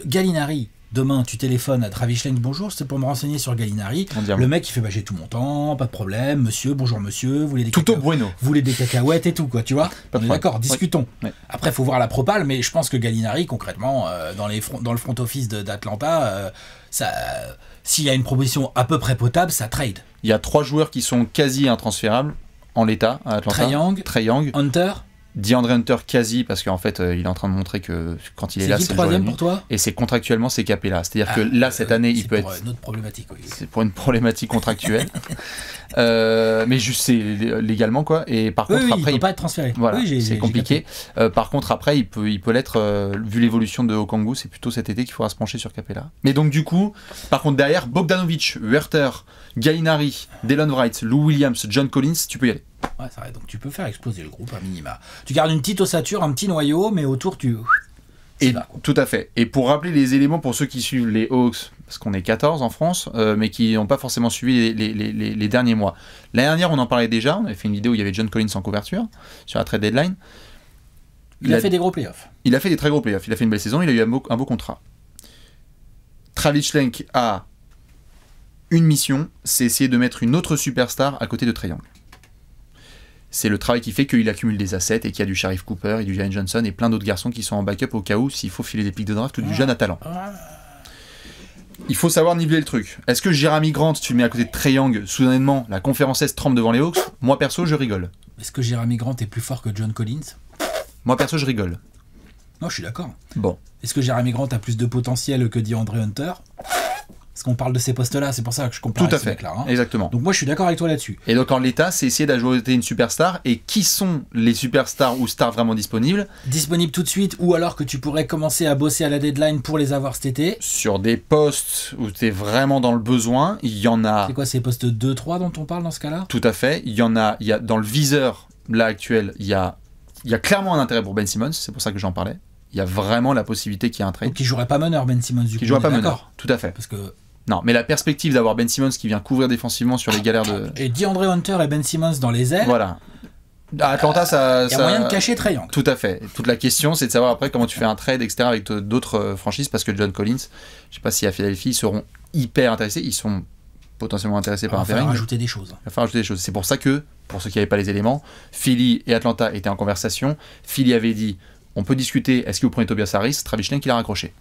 Gallinari. Demain, tu téléphones à Travis Schlenk, bonjour, c'est pour me renseigner sur Gallinari. Mondialement. Le mec, il fait, bah, j'ai tout mon temps, pas de problème, monsieur, bonjour monsieur, vous voulez des Tuto cacahuètes, bueno. vous voulez des cacahuètes et tout, quoi, tu vois? Pas de On est problème. d'accord, discutons. Ouais. Après, il faut voir la propale, mais je pense que Gallinari, concrètement, dans le front office d'Atlanta, s'il y a une proposition à peu près potable, ça trade. Il y a 3 joueurs qui sont quasi intransférables en l'état à Atlanta. Trae Young, Trae Young, Hunter, DeAndre Hunter quasi, parce qu'en fait, il est en train de montrer que quand il est là, c'est le troisième pour toi. Et c'est contractuellement, c'est Capella. C'est-à-dire que là, cette année, il peut être... C'est pour une autre problématique, oui. C'est pour une problématique contractuelle. Mais juste, c'est légalement, quoi. Et par contre, après... il peut pas être transféré. Voilà, oui, c'est compliqué. Par contre, après, il peut l'être, vu l'évolution de Okongwu, c'est plutôt cet été qu'il faudra se pencher sur Capella. Mais donc, du coup, par contre, derrière, Bogdanovic, Huerter, Gallinari, Delon Wright, Lou Williams, John Collins, tu peux y aller. Ouais, c'est vrai, donc tu peux faire exploser le groupe à minima. Tu gardes une petite ossature, un petit noyau, mais autour tu... Tout à fait. Et pour rappeler les éléments pour ceux qui suivent les Hawks, parce qu'on est 14 en France, mais qui n'ont pas forcément suivi les derniers mois. L'année dernière, on en parlait déjà, on avait fait une vidéo où il y avait John Collins en couverture, sur la trade deadline. Il a fait des gros playoffs. Il a fait des très gros playoffs, il a fait une belle saison, il a eu un beau contrat. Travis Schlenk a une mission, c'est essayer de mettre une autre superstar à côté de Trae Young. C'est le travail qui fait qu'il accumule des assets et qu'il y a du Sharif Cooper et du Jalen Johnson et plein d'autres garçons qui sont en backup au cas où s'il faut filer des pics de draft ou du jeune à talent. Il faut savoir niveler le truc. Est-ce que Jeremy Grant, tu le mets à côté de Trae Young, soudainement la conférence Est trempe devant les Hawks? Moi perso, je rigole. Est-ce que Jeremy Grant est plus fort que John Collins? Moi perso, je rigole. Non, je suis d'accord. Bon. Est-ce que Jeremy Grant a plus de potentiel que DeAndre Hunter? Parce qu'on parle de ces postes-là, c'est pour ça que je compare tout à ce fait, mec-là. Hein. Exactement. Donc moi je suis d'accord avec toi là-dessus. Et donc en l'état, c'est essayer d'ajouter une superstar. Et qui sont les superstars ou stars vraiment disponibles? Disponibles tout de suite, ou alors que tu pourrais commencer à bosser à la deadline pour les avoir cet été. Sur des postes où tu es vraiment dans le besoin, il y en a... C'est quoi, c'est les postes 2-3 dont on parle dans ce cas-là? Tout à fait. Il y a dans le viseur, là actuel, il y a clairement un intérêt pour Ben Simmons, c'est pour ça que j'en parlais. Il y a vraiment la possibilité qu'il y ait un trade. Donc il jouerait pas meneur, Ben Simmons, du coup. Qui jouerait pas meneur, tout à fait. Parce que... Non, mais la perspective d'avoir Ben Simmons qui vient couvrir défensivement sur les galères de... Et DeAndre Hunter et Ben Simmons dans les ailes. Voilà. À Atlanta, ça... Il y a moyen de cacher Trae Young. Tout à fait. Toute la question, c'est de savoir après comment tu fais un trade, etc. avec d'autres franchises, parce que John Collins, je sais pas si à Philadelphie, ils seront hyper intéressés. Ils sont potentiellement intéressés par un pairing. Il va falloir ajouter des choses. Il va falloir ajouter des choses. C'est pour ça que, pour ceux qui n'avaient pas les éléments, Philly et Atlanta étaient en conversation. Philly avait dit, on peut discuter, est-ce que vous prenez Tobias Harris? Travis Schlenk, il a raccroché.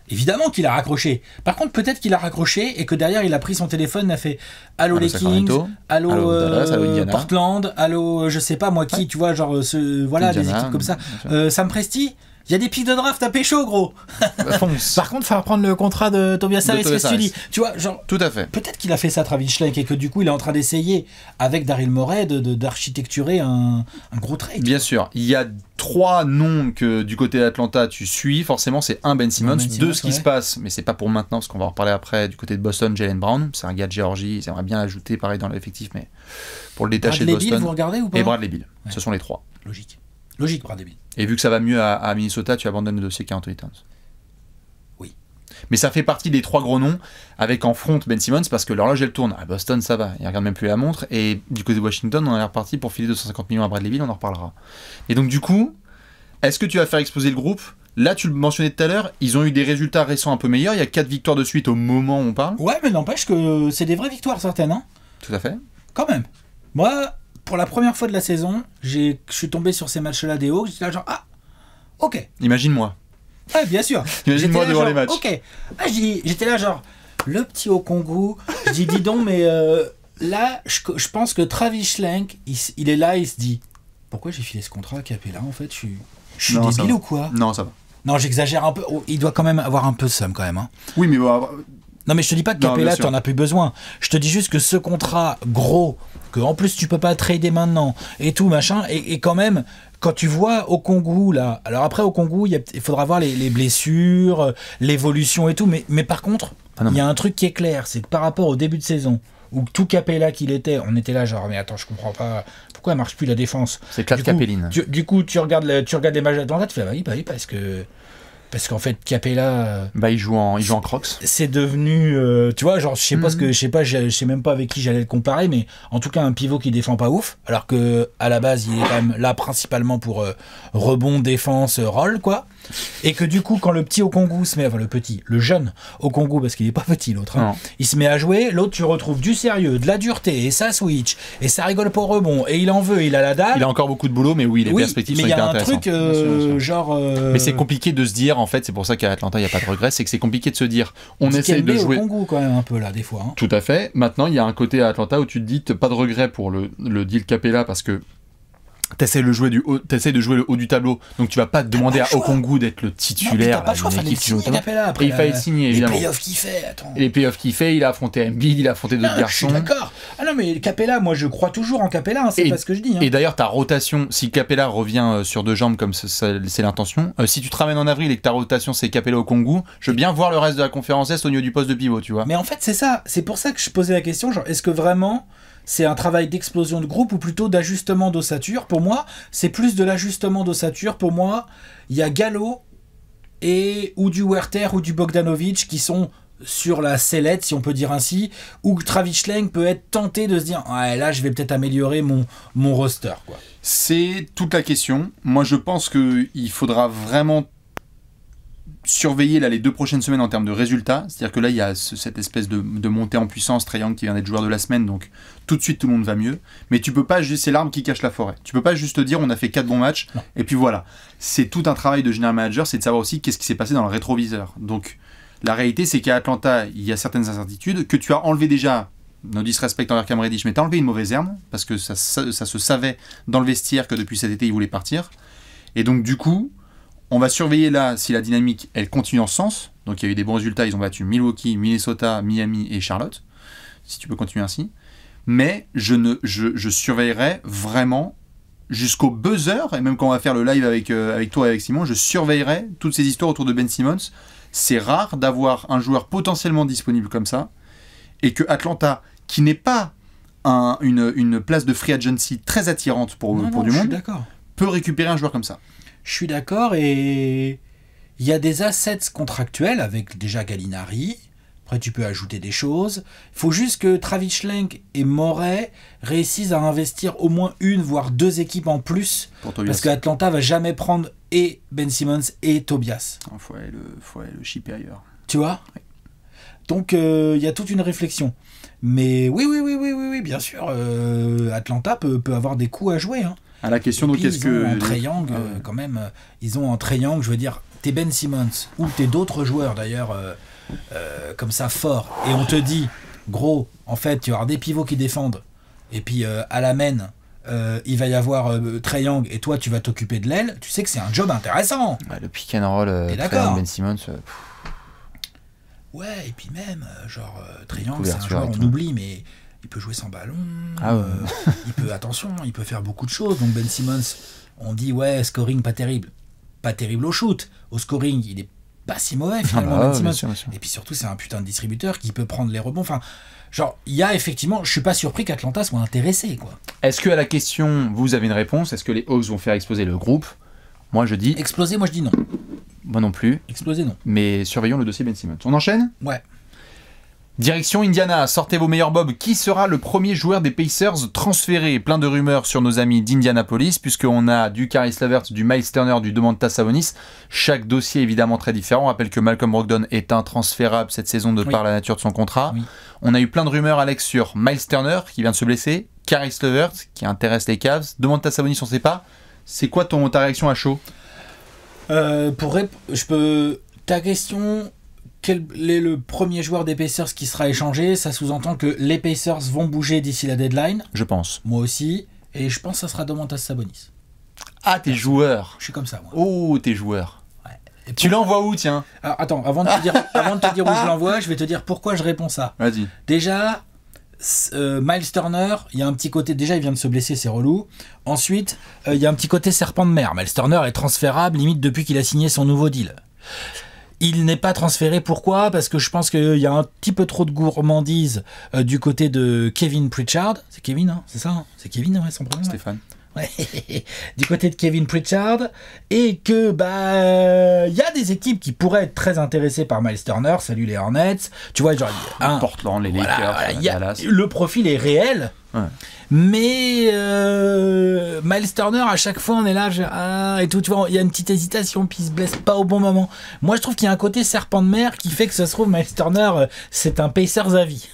Évidemment qu'il a raccroché. Par contre, peut-être qu'il a raccroché et que derrière, il a pris son téléphone, a fait allô les Kings, allô Dallas, allô Indiana, Portland, allô je sais pas moi qui, tu vois, genre voilà, Indiana, des équipes comme ça. Sam Presti, il y a des pics de draft à pécho, gros. Par contre, il va prendre le contrat de Tobias Harris, qu'est-ce que tu dis? Tu vois, genre. Tout à fait. Peut-être qu'il a fait ça, Travis Schlenk, et que du coup, il est en train d'essayer, avec Daryl Morey, d'architecturer un gros trade. Bien sûr. Il y a 3 noms que du côté d'Atlanta tu suis. Forcément, c'est un Ben Simmons, 2 ce qui se passe, mais c'est pas pour maintenant, parce qu'on va en reparler après. Du côté de Boston, Jaylen Brown, c'est un gars de Géorgie. Ils aimeraient bien l'ajouter, pareil, dans l'effectif, mais pour le détacher de Boston. Bill, vous regardez ou pas? Et Bradley Beal. Ouais. Ce sont les 3. Logique, Bradley Beal. Et vu que ça va mieux à Minnesota, tu abandonnes le dossier Karl Anthony Towns. Oui. Mais ça fait partie des 3 gros noms, avec en front Ben Simmons, parce que l'horloge elle tourne. À Boston, ça va, il regarde même plus la montre. Et du côté de Washington, on est reparti pour filer 250 millions à Bradley Beal, on en reparlera. Et donc, du coup, est-ce que tu vas faire exploser le groupe? Là, tu le mentionnais tout à l'heure, ils ont eu des résultats récents un peu meilleurs. Il y a 4 victoires de suite au moment où on parle. Ouais, mais n'empêche que c'est des vraies victoires, certaines. Hein, tout à fait. Quand même. Moi, pour la première fois de la saison, je suis tombé sur ces matchs-là des Hawks, j'étais là genre, ah, ok. Imagine-moi. Ouais, bien sûr. Imagine-moi devant les matchs. Ok. Ah, j'étais là genre, le petit Okongwu, je dis donc, mais là, je pense que Travis Schlenk, il est là, il se dit, pourquoi j'ai filé ce contrat à Capella, en fait, je suis débile ou quoi? Non, ça va. Non, j'exagère un peu, il doit quand même avoir un peu de somme quand même. Hein. Oui, mais bon... Non, mais je te dis pas que Capella, t'en as plus besoin. Je te dis juste que ce contrat gros, que en plus tu peux pas trader maintenant, et tout, machin, et quand même, quand tu vois Okongwu, là, alors après Okongwu, il faudra voir les blessures, l'évolution et tout, mais par contre, il y a un truc qui est clair, c'est que par rapport au début de saison, où tout Capella qu'il était, on était là genre, mais attends, je comprends pas, pourquoi elle marche plus la défense? C'est Claude Capelline. Du coup, tu regardes les matchs d'Atlanta, tu fais, bah oui, parce qu'en fait Capella il joue en Crocs. C'est devenu tu vois, genre je sais même pas avec qui j'allais le comparer, mais en tout cas un pivot qui défend pas ouf, alors que à la base il est quand même là principalement pour rebond, défense, roll quoi. Et que du coup quand le petit Okongwu se met, enfin le jeune Okongwu, parce qu'il est pas petit l'autre, hein, il se met à jouer, l'autre tu retrouves du sérieux, de la dureté, et ça switch, et ça rigole pas au rebond, et il en veut, il a la dalle. Il a encore beaucoup de boulot, mais oui, les perspectives sont hyper intéressantes. Mais il y a un truc genre mais c'est compliqué de se dire, en fait, c'est pour ça qu'à Atlanta il n'y a pas de regret, c'est que c'est compliqué de se dire on essaye de jouer Okongwu quand même un peu là des fois. Hein. Tout à fait. Maintenant il y a un côté à Atlanta où tu te dis t'as pas de regret pour le deal Capella, parce que T'essayes de jouer le haut du tableau, donc tu vas pas te demander à Okongwu d'être le Non, titulaire. t'as pas le choix, fallait le signer, Capella, après. Et il fallait le signer, évidemment. Les playoffs qu'il fait, attends. Et les playoffs qu'il fait, il a affronté Embiid, il a affronté d'autres garçons. Je suis d'accord. Ah non, mais Capella, moi je crois toujours en Capella, hein, c'est pas ce que je dis. Hein. Et d'ailleurs, ta rotation, si Capella revient sur deux jambes comme c'est l'intention, si tu te ramènes en avril et que ta rotation c'est Capella Okongwu, je veux bien voir le reste de la conférence Est au niveau du poste de pivot, tu vois. Mais en fait, c'est ça. C'est pour ça que je posais la question, genre, est-ce que vraiment c'est un travail d'explosion de groupe ou plutôt d'ajustement d'ossature? Pour moi, c'est plus de l'ajustement d'ossature. Pour moi, il y a Gallo ou du Werther ou du Bogdanovic qui sont sur la sellette, si on peut dire ainsi, où Travis Schlenk peut être tenté de se dire ouais, là, je vais peut-être améliorer mon roster, quoi. C'est toute la question. Moi, je pense qu'il faudra vraiment surveiller là, les 2 prochaines semaines en termes de résultats. C'est-à-dire que là, il y a cette espèce de montée en puissance. Trae Young qui vient d'être joueur de la semaine, donc tout de suite, tout le monde va mieux. Mais tu peux pas juste... C'est l'arbre qui cache la forêt. Tu peux pas juste te dire on a fait 4 bons matchs, non. Et puis voilà. C'est tout un travail de general manager, c'est de savoir aussi qu'est-ce qui s'est passé dans le rétroviseur. Donc, la réalité, c'est qu'à Atlanta, il y a certaines incertitudes, que tu as enlevé déjà, no disrespect envers Cam Reddish, mais tu as enlevé une mauvaise herbe, parce que ça se savait dans le vestiaire que depuis cet été, il voulait partir. Et donc, du coup... On va surveiller là si la dynamique elle continue en ce sens. Donc il y a eu des bons résultats, ils ont battu Milwaukee, Minnesota, Miami et Charlotte. Si tu peux continuer ainsi. Mais je surveillerai vraiment jusqu'au buzzer, et même quand on va faire le live avec toi et avec Simon, je surveillerai toutes ces histoires autour de Ben Simmons. C'est rare d'avoir un joueur potentiellement disponible comme ça, et que Atlanta, qui n'est pas une place de free agency très attirante pour du monde, peut récupérer un joueur comme ça. Je suis d'accord, et il y a des assets contractuels avec déjà Gallinari. Après, tu peux ajouter des choses. Il faut juste que Travis Schlenk et Morey réussissent à investir au moins 1 voire 2 équipes en plus. Parce qu'Atlanta va jamais prendre et Ben Simmons et Tobias. Il faut aller le shipper ailleurs. Tu vois ? Oui. Donc, il y a toute une réflexion. Mais oui, bien sûr, Atlanta peut avoir des coups à jouer, hein. À la question, donc, est-ce que... En Trae Young, quand même, ils ont en Trae Young, je veux dire, t'es Ben Simmons, ou t'es d'autres joueurs d'ailleurs, comme ça, forts, et on te dit, gros, en fait, tu vas avoir des pivots qui défendent, et puis à la main, il va y avoir Trae Young, et toi, tu vas t'occuper de l'aile, tu sais que c'est un job intéressant. Ouais, le pick and roll, Ben Simmons... Ouais, et puis même, Trae Young, c'est un joueur, on oublie, mais... Il peut jouer sans ballon, il peut faire beaucoup de choses. Donc Ben Simmons, on dit ouais, scoring pas terrible au shoot. Au scoring, il est pas si mauvais finalement, Ben Simmons. Bien sûr. Et puis surtout, c'est un putain de distributeur qui peut prendre les rebonds. Enfin, il y a effectivement, je suis pas surpris qu'Atlanta soit intéressé, quoi. Est-ce que à la question, vous avez une réponse? Est-ce que les Hawks vont faire exploser le groupe? Moi, je dis... Exploser, moi je dis non. Moi non plus. Exploser, non. Mais surveillons le dossier Ben Simmons. On enchaîne? Ouais. Direction Indiana, sortez vos meilleurs bobs. Qui sera le premier joueur des Pacers transféré? Plein de rumeurs sur nos amis d'Indianapolis, puisqu'on a du Caris LeVert, du Miles Turner, du Domantas Sabonis. Chaque dossier est évidemment très différent. On rappelle que Malcolm Brogdon est intransférable cette saison de par la nature de son contrat. Oui. On a eu plein de rumeurs, Alex, sur Miles Turner qui vient de se blesser, Caris LeVert qui intéresse les Cavs, Domantas Sabonis on ne sait pas. C'est quoi ta réaction à chaud? Ta question... Quel est le premier joueur des Pacers qui sera échangé? Ça sous-entend que les Pacers vont bouger d'ici la deadline. Je pense. Moi aussi. Et je pense que ça sera Domantas Sabonis. Ah, t'es joueur. Je suis comme ça, moi. Oh, t'es joueur. Ouais. Tu l'envoies où, tiens? Alors, attends, avant de te dire où je l'envoie, je vais te dire pourquoi je réponds ça. Vas-y. Déjà, Miles Turner, il y a un petit côté... Déjà, il vient de se blesser, c'est relou. Ensuite, il y a un petit côté serpent de mer. Miles Turner est transférable, limite, depuis qu'il a signé son nouveau deal. Il n'est pas transféré, pourquoi? Parce que je pense qu'il y a un petit peu trop de gourmandise du côté de Kevin Pritchard. C'est Kevin, hein? C'est ça, hein? C'est Kevin, ouais, son prénom. Stéphane. Ouais. Du côté de Kevin Pritchard. Et que, il y a des équipes qui pourraient être très intéressées par Miles Turner. Salut les Hornets. Tu vois, genre... Portland, les Lakers, Dallas. Le profil est réel. Ouais. Mais Miles Turner, à chaque fois, on est là, et tout, tu vois, il y a une petite hésitation, puis il se blesse pas au bon moment. Moi, je trouve qu'il y a un côté serpent de mer qui fait que ça se trouve, Miles Turner, c'est un Pacers à vie.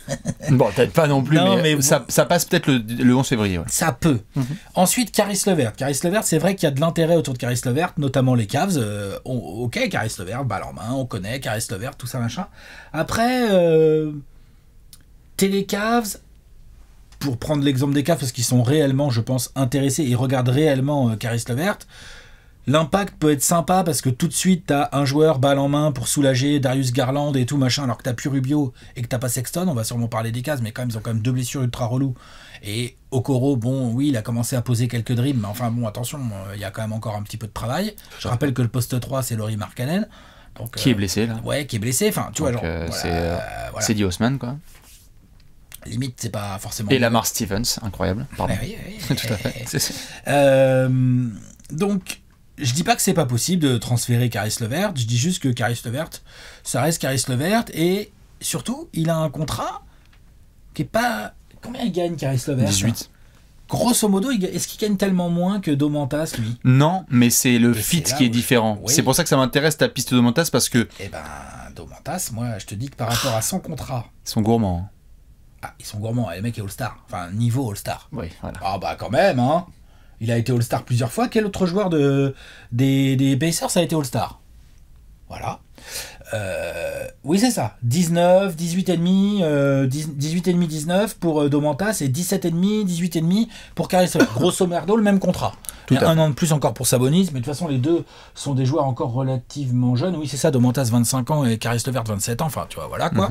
Bon, peut-être pas non plus, non, mais ça passe peut-être le 11 février. Ouais. Ça peut. Ensuite, Caris LeVert. Caris LeVert, c'est vrai qu'il y a de l'intérêt autour de Caris LeVert, notamment les Cavs. Ok, Caris LeVert, balle en main, on connaît Caris LeVert, tout ça, machin. Après, t'es les Cavs. pour prendre l'exemple des Cavs, parce qu'ils sont réellement, je pense, intéressés et regardent réellement Caris LeVert, l'impact peut être sympa parce que tout de suite, t'as un joueur balle en main pour soulager Darius Garland et tout machin, alors que t'as plus Rubio et que t'as pas Sexton. On va sûrement parler des Cavs, mais quand même, ils ont quand même 2 blessures ultra reloues. Et Okoro, bon, oui, il a commencé à poser quelques dribbles, mais enfin, bon, attention, il y a quand même encore un petit peu de travail. Je rappelle que le poste 3, c'est Lauri Markkanen. Donc, qui est blessé, là. Ouais, qui est blessé. Enfin, tu vois, genre. C'est Di Osman, quoi. Limite, c'est pas forcément. Et Lamar Stevens, incroyable. Pardon. Oui, tout à fait. Donc, je dis pas que c'est pas possible de transférer Caris LeVert. Je dis juste que Caris LeVert, ça reste Caris LeVert. Et surtout, il a un contrat qui est pas. Combien il gagne, Caris LeVert? 18. Grosso modo, est-ce qu'il gagne tellement moins que Domantas, lui? Non, mais c'est le fit qui est différent. Oui. C'est pour ça que ça m'intéresse ta piste de Domantas, parce que... Eh ben, Domantas, moi, je te dis que par rapport à son contrat... Ils sont gourmands. Ah, ils sont gourmands. Les mecs est All-Star. Enfin, niveau All-Star. Oui, voilà. Ah bah quand même, hein. Il a été All-Star plusieurs fois. Quel autre joueur des Pacers a été All-Star? Voilà. Oui, c'est ça. 19, 18,5, 18,5, 19 pour Domantas et 17,5, 18,5 pour Caris LeVert. Grosso merdo, le même contrat. Un an de plus encore pour Sabonis, mais de toute façon, les deux sont des joueurs encore relativement jeunes. Oui, c'est ça. Domantas, 25 ans et Caris LeVert, 27 ans. Enfin, tu vois, voilà quoi.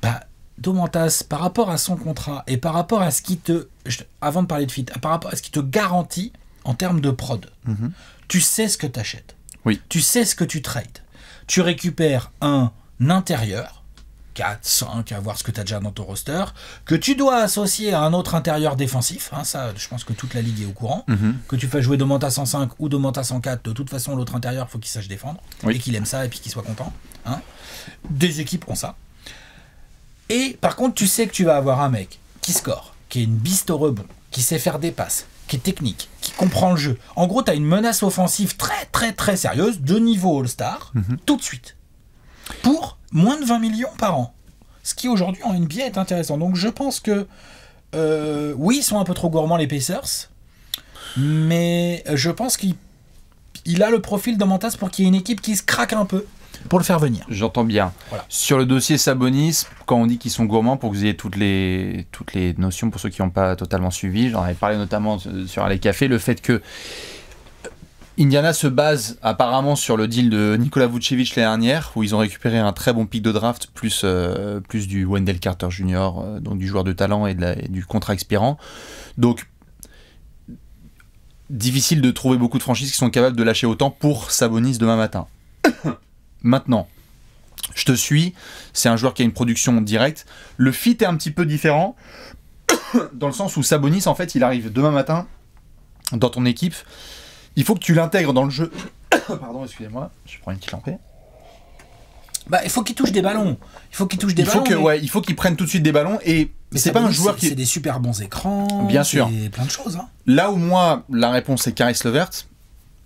Bah, Domantas, par rapport à son contrat et par rapport à ce qui te... Avant de parler de fit, par rapport à ce qui te garantit en termes de prod, tu sais ce que tu achètes. Oui. Tu sais ce que tu trades. Tu récupères un intérieur, 4, 5, à voir ce que tu as déjà dans ton roster, que tu dois associer à un autre intérieur défensif. Hein, ça, je pense que toute la ligue est au courant. Que tu fasses jouer Domantas en 5 ou Domantas en 4, de toute façon, l'autre intérieur, il faut qu'il sache défendre. Et qu'il aime ça et puis qu'il soit content. Hein. Des équipes ont ça. Et par contre, tu sais que tu vas avoir un mec qui score, qui est une biste au rebond, qui sait faire des passes, qui est technique, qui comprend le jeu. En gros, tu as une menace offensive très très très sérieuse, de niveau All-Star, tout de suite, pour moins de 20 millions par an. Ce qui aujourd'hui en NBA est intéressant. Donc je pense que, oui, ils sont un peu trop gourmands les Pacers, mais je pense qu'il a le profil de Domantas pour qu'il y ait une équipe qui se craque un peu pour le faire venir. J'entends bien. Voilà. Sur le dossier Sabonis, quand on dit qu'ils sont gourmands, pour que vous ayez toutes les notions, pour ceux qui n'ont pas totalement suivi, j'en avais parlé notamment sur Alley Café, le fait que Indiana se base apparemment sur le deal de Nikola Vucevic l'année dernière, où ils ont récupéré un très bon pick de draft, plus du Wendell Carter Jr., donc du joueur de talent et du contrat expirant. Donc, difficile de trouver beaucoup de franchises qui sont capables de lâcher autant pour Sabonis demain matin. Maintenant, je te suis, c'est un joueur qui a une production directe. Le fit est un petit peu différent, dans le sens où Sabonis, en fait, il arrive demain matin dans ton équipe. Il faut que tu l'intègres dans le jeu. Pardon, excusez-moi, je prends une petite lampée. Bah, il faut qu'il touche des ballons. Il faut qu'il touche des ballons. Il faut qu'il prenne tout de suite des ballons. Et mais c'est pas un joueur qui... C'est des super bons écrans. Bien sûr. Plein de choses. Hein. Là où moi, la réponse est Caris LeVert.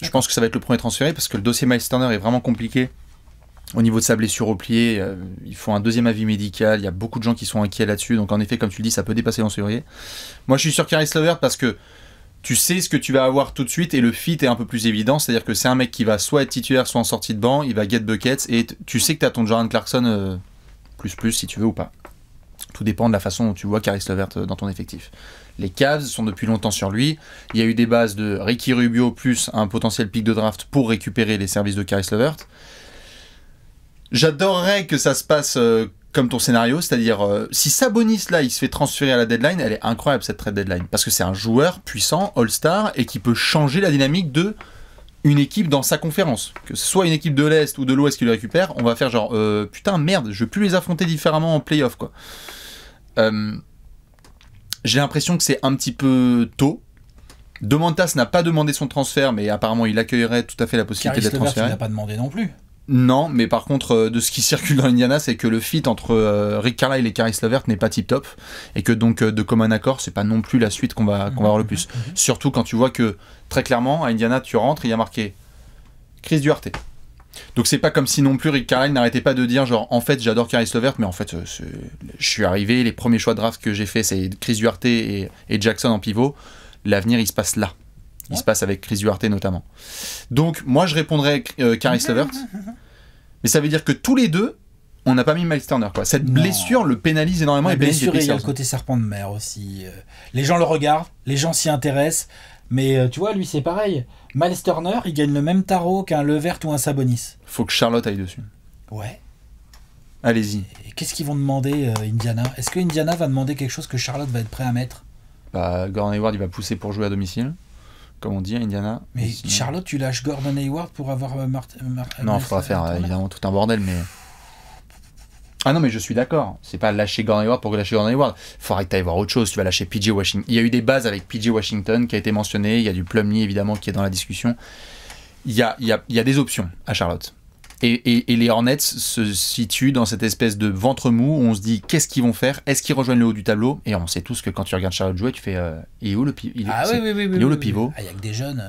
Je pense que ça va être le premier transféré parce que le dossier Miles Turner est vraiment compliqué. Au niveau de sa blessure au pied, il faut un deuxième avis médical. Il y a beaucoup de gens qui sont inquiets là-dessus. Donc en effet, comme tu le dis, ça peut dépasser en février. Moi, je suis sur Caris LeVert parce que tu sais ce que tu vas avoir tout de suite et le fit est un peu plus évident. C'est-à-dire que c'est un mec qui va soit être titulaire, soit en sortie de banc. Il va get buckets et tu sais que tu as ton Jordan Clarkson plus si tu veux ou pas. Tout dépend de la façon dont tu vois Caris LeVert dans ton effectif. Les Cavs sont depuis longtemps sur lui. Il y a eu des bases de Ricky Rubio plus un potentiel pick de draft pour récupérer les services de Caris LeVert. J'adorerais que ça se passe comme ton scénario, c'est-à-dire si Sabonis là il se fait transférer à la deadline, elle est incroyable cette trade deadline parce que c'est un joueur puissant, all-star et qui peut changer la dynamique de une équipe dans sa conférence. Que ce soit une équipe de l'Est ou de l'Ouest qui le récupère, on va faire genre putain merde, je veux plus les affronter différemment en play-off quoi. J'ai l'impression que c'est un petit peu tôt. Domantas n'a pas demandé son transfert, mais apparemment il accueillerait tout à fait la possibilité d'être transféré. Il n'a pas demandé non plus. Non, mais par contre, de ce qui circule dans l'Indiana, c'est que le fit entre Rick Carlisle et Caris LeVert n'est pas tip-top, et que donc de commun accord, c'est pas non plus la suite qu'on va avoir le plus. Surtout quand tu vois que, très clairement, à Indiana, tu rentres, il y a marqué Chris Duarte. Donc c'est pas comme si non plus Rick Carlisle n'arrêtait pas de dire genre en fait j'adore Caris LeVert, mais en fait je suis arrivé, les premiers choix de draft que j'ai fait c'est Chris Duarte et Jackson en pivot. L'avenir il se passe là. Il se passe avec Chris Duarte notamment. Donc moi je répondrais Caris LeVert. Mais ça veut dire que tous les deux, on n'a pas mis Miles Turner, quoi. Cette blessure le pénalise énormément. La et pénalise blessure, les il y a le Pacers. côté serpent de mer aussi. Les gens le regardent, les gens s'y intéressent, mais tu vois, lui, c'est pareil. Miles Turner, il gagne le même tarot qu'un Levert ou un Sabonis. Faut que Charlotte aille dessus. Ouais. Allez-y. Et qu'est-ce qu'ils vont demander, Indiana? Est-ce que Indiana va demander quelque chose que Charlotte va être prêt à mettre? Bah, Gordon Hayward, il va pousser pour jouer à domicile, comme on dit à Indiana. Mais sinon... Charlotte, tu lâches Gordon Hayward pour avoir Non, il faudra faire évidemment tout un bordel, mais... Ah non, mais je suis d'accord. C'est pas lâcher Gordon Hayward pour lâcher Gordon Hayward. Il faudra que tu ailles voir autre chose. Tu vas lâcher PJ Washington. Il y a eu des bases avec PJ Washington qui a été mentionné. Il y a du Plumlee, évidemment, qui est dans la discussion. Il y a des options à Charlotte. Et les Hornets se situent dans cette espèce de ventre mou où on se dit qu'est-ce qu'ils vont faire? Est-ce qu'ils rejoignent le haut du tableau? Et on sait tous que quand tu regardes Charlotte jouer, tu fais il est où le pivot? Il est où le pivot? Il y a que des jeunes,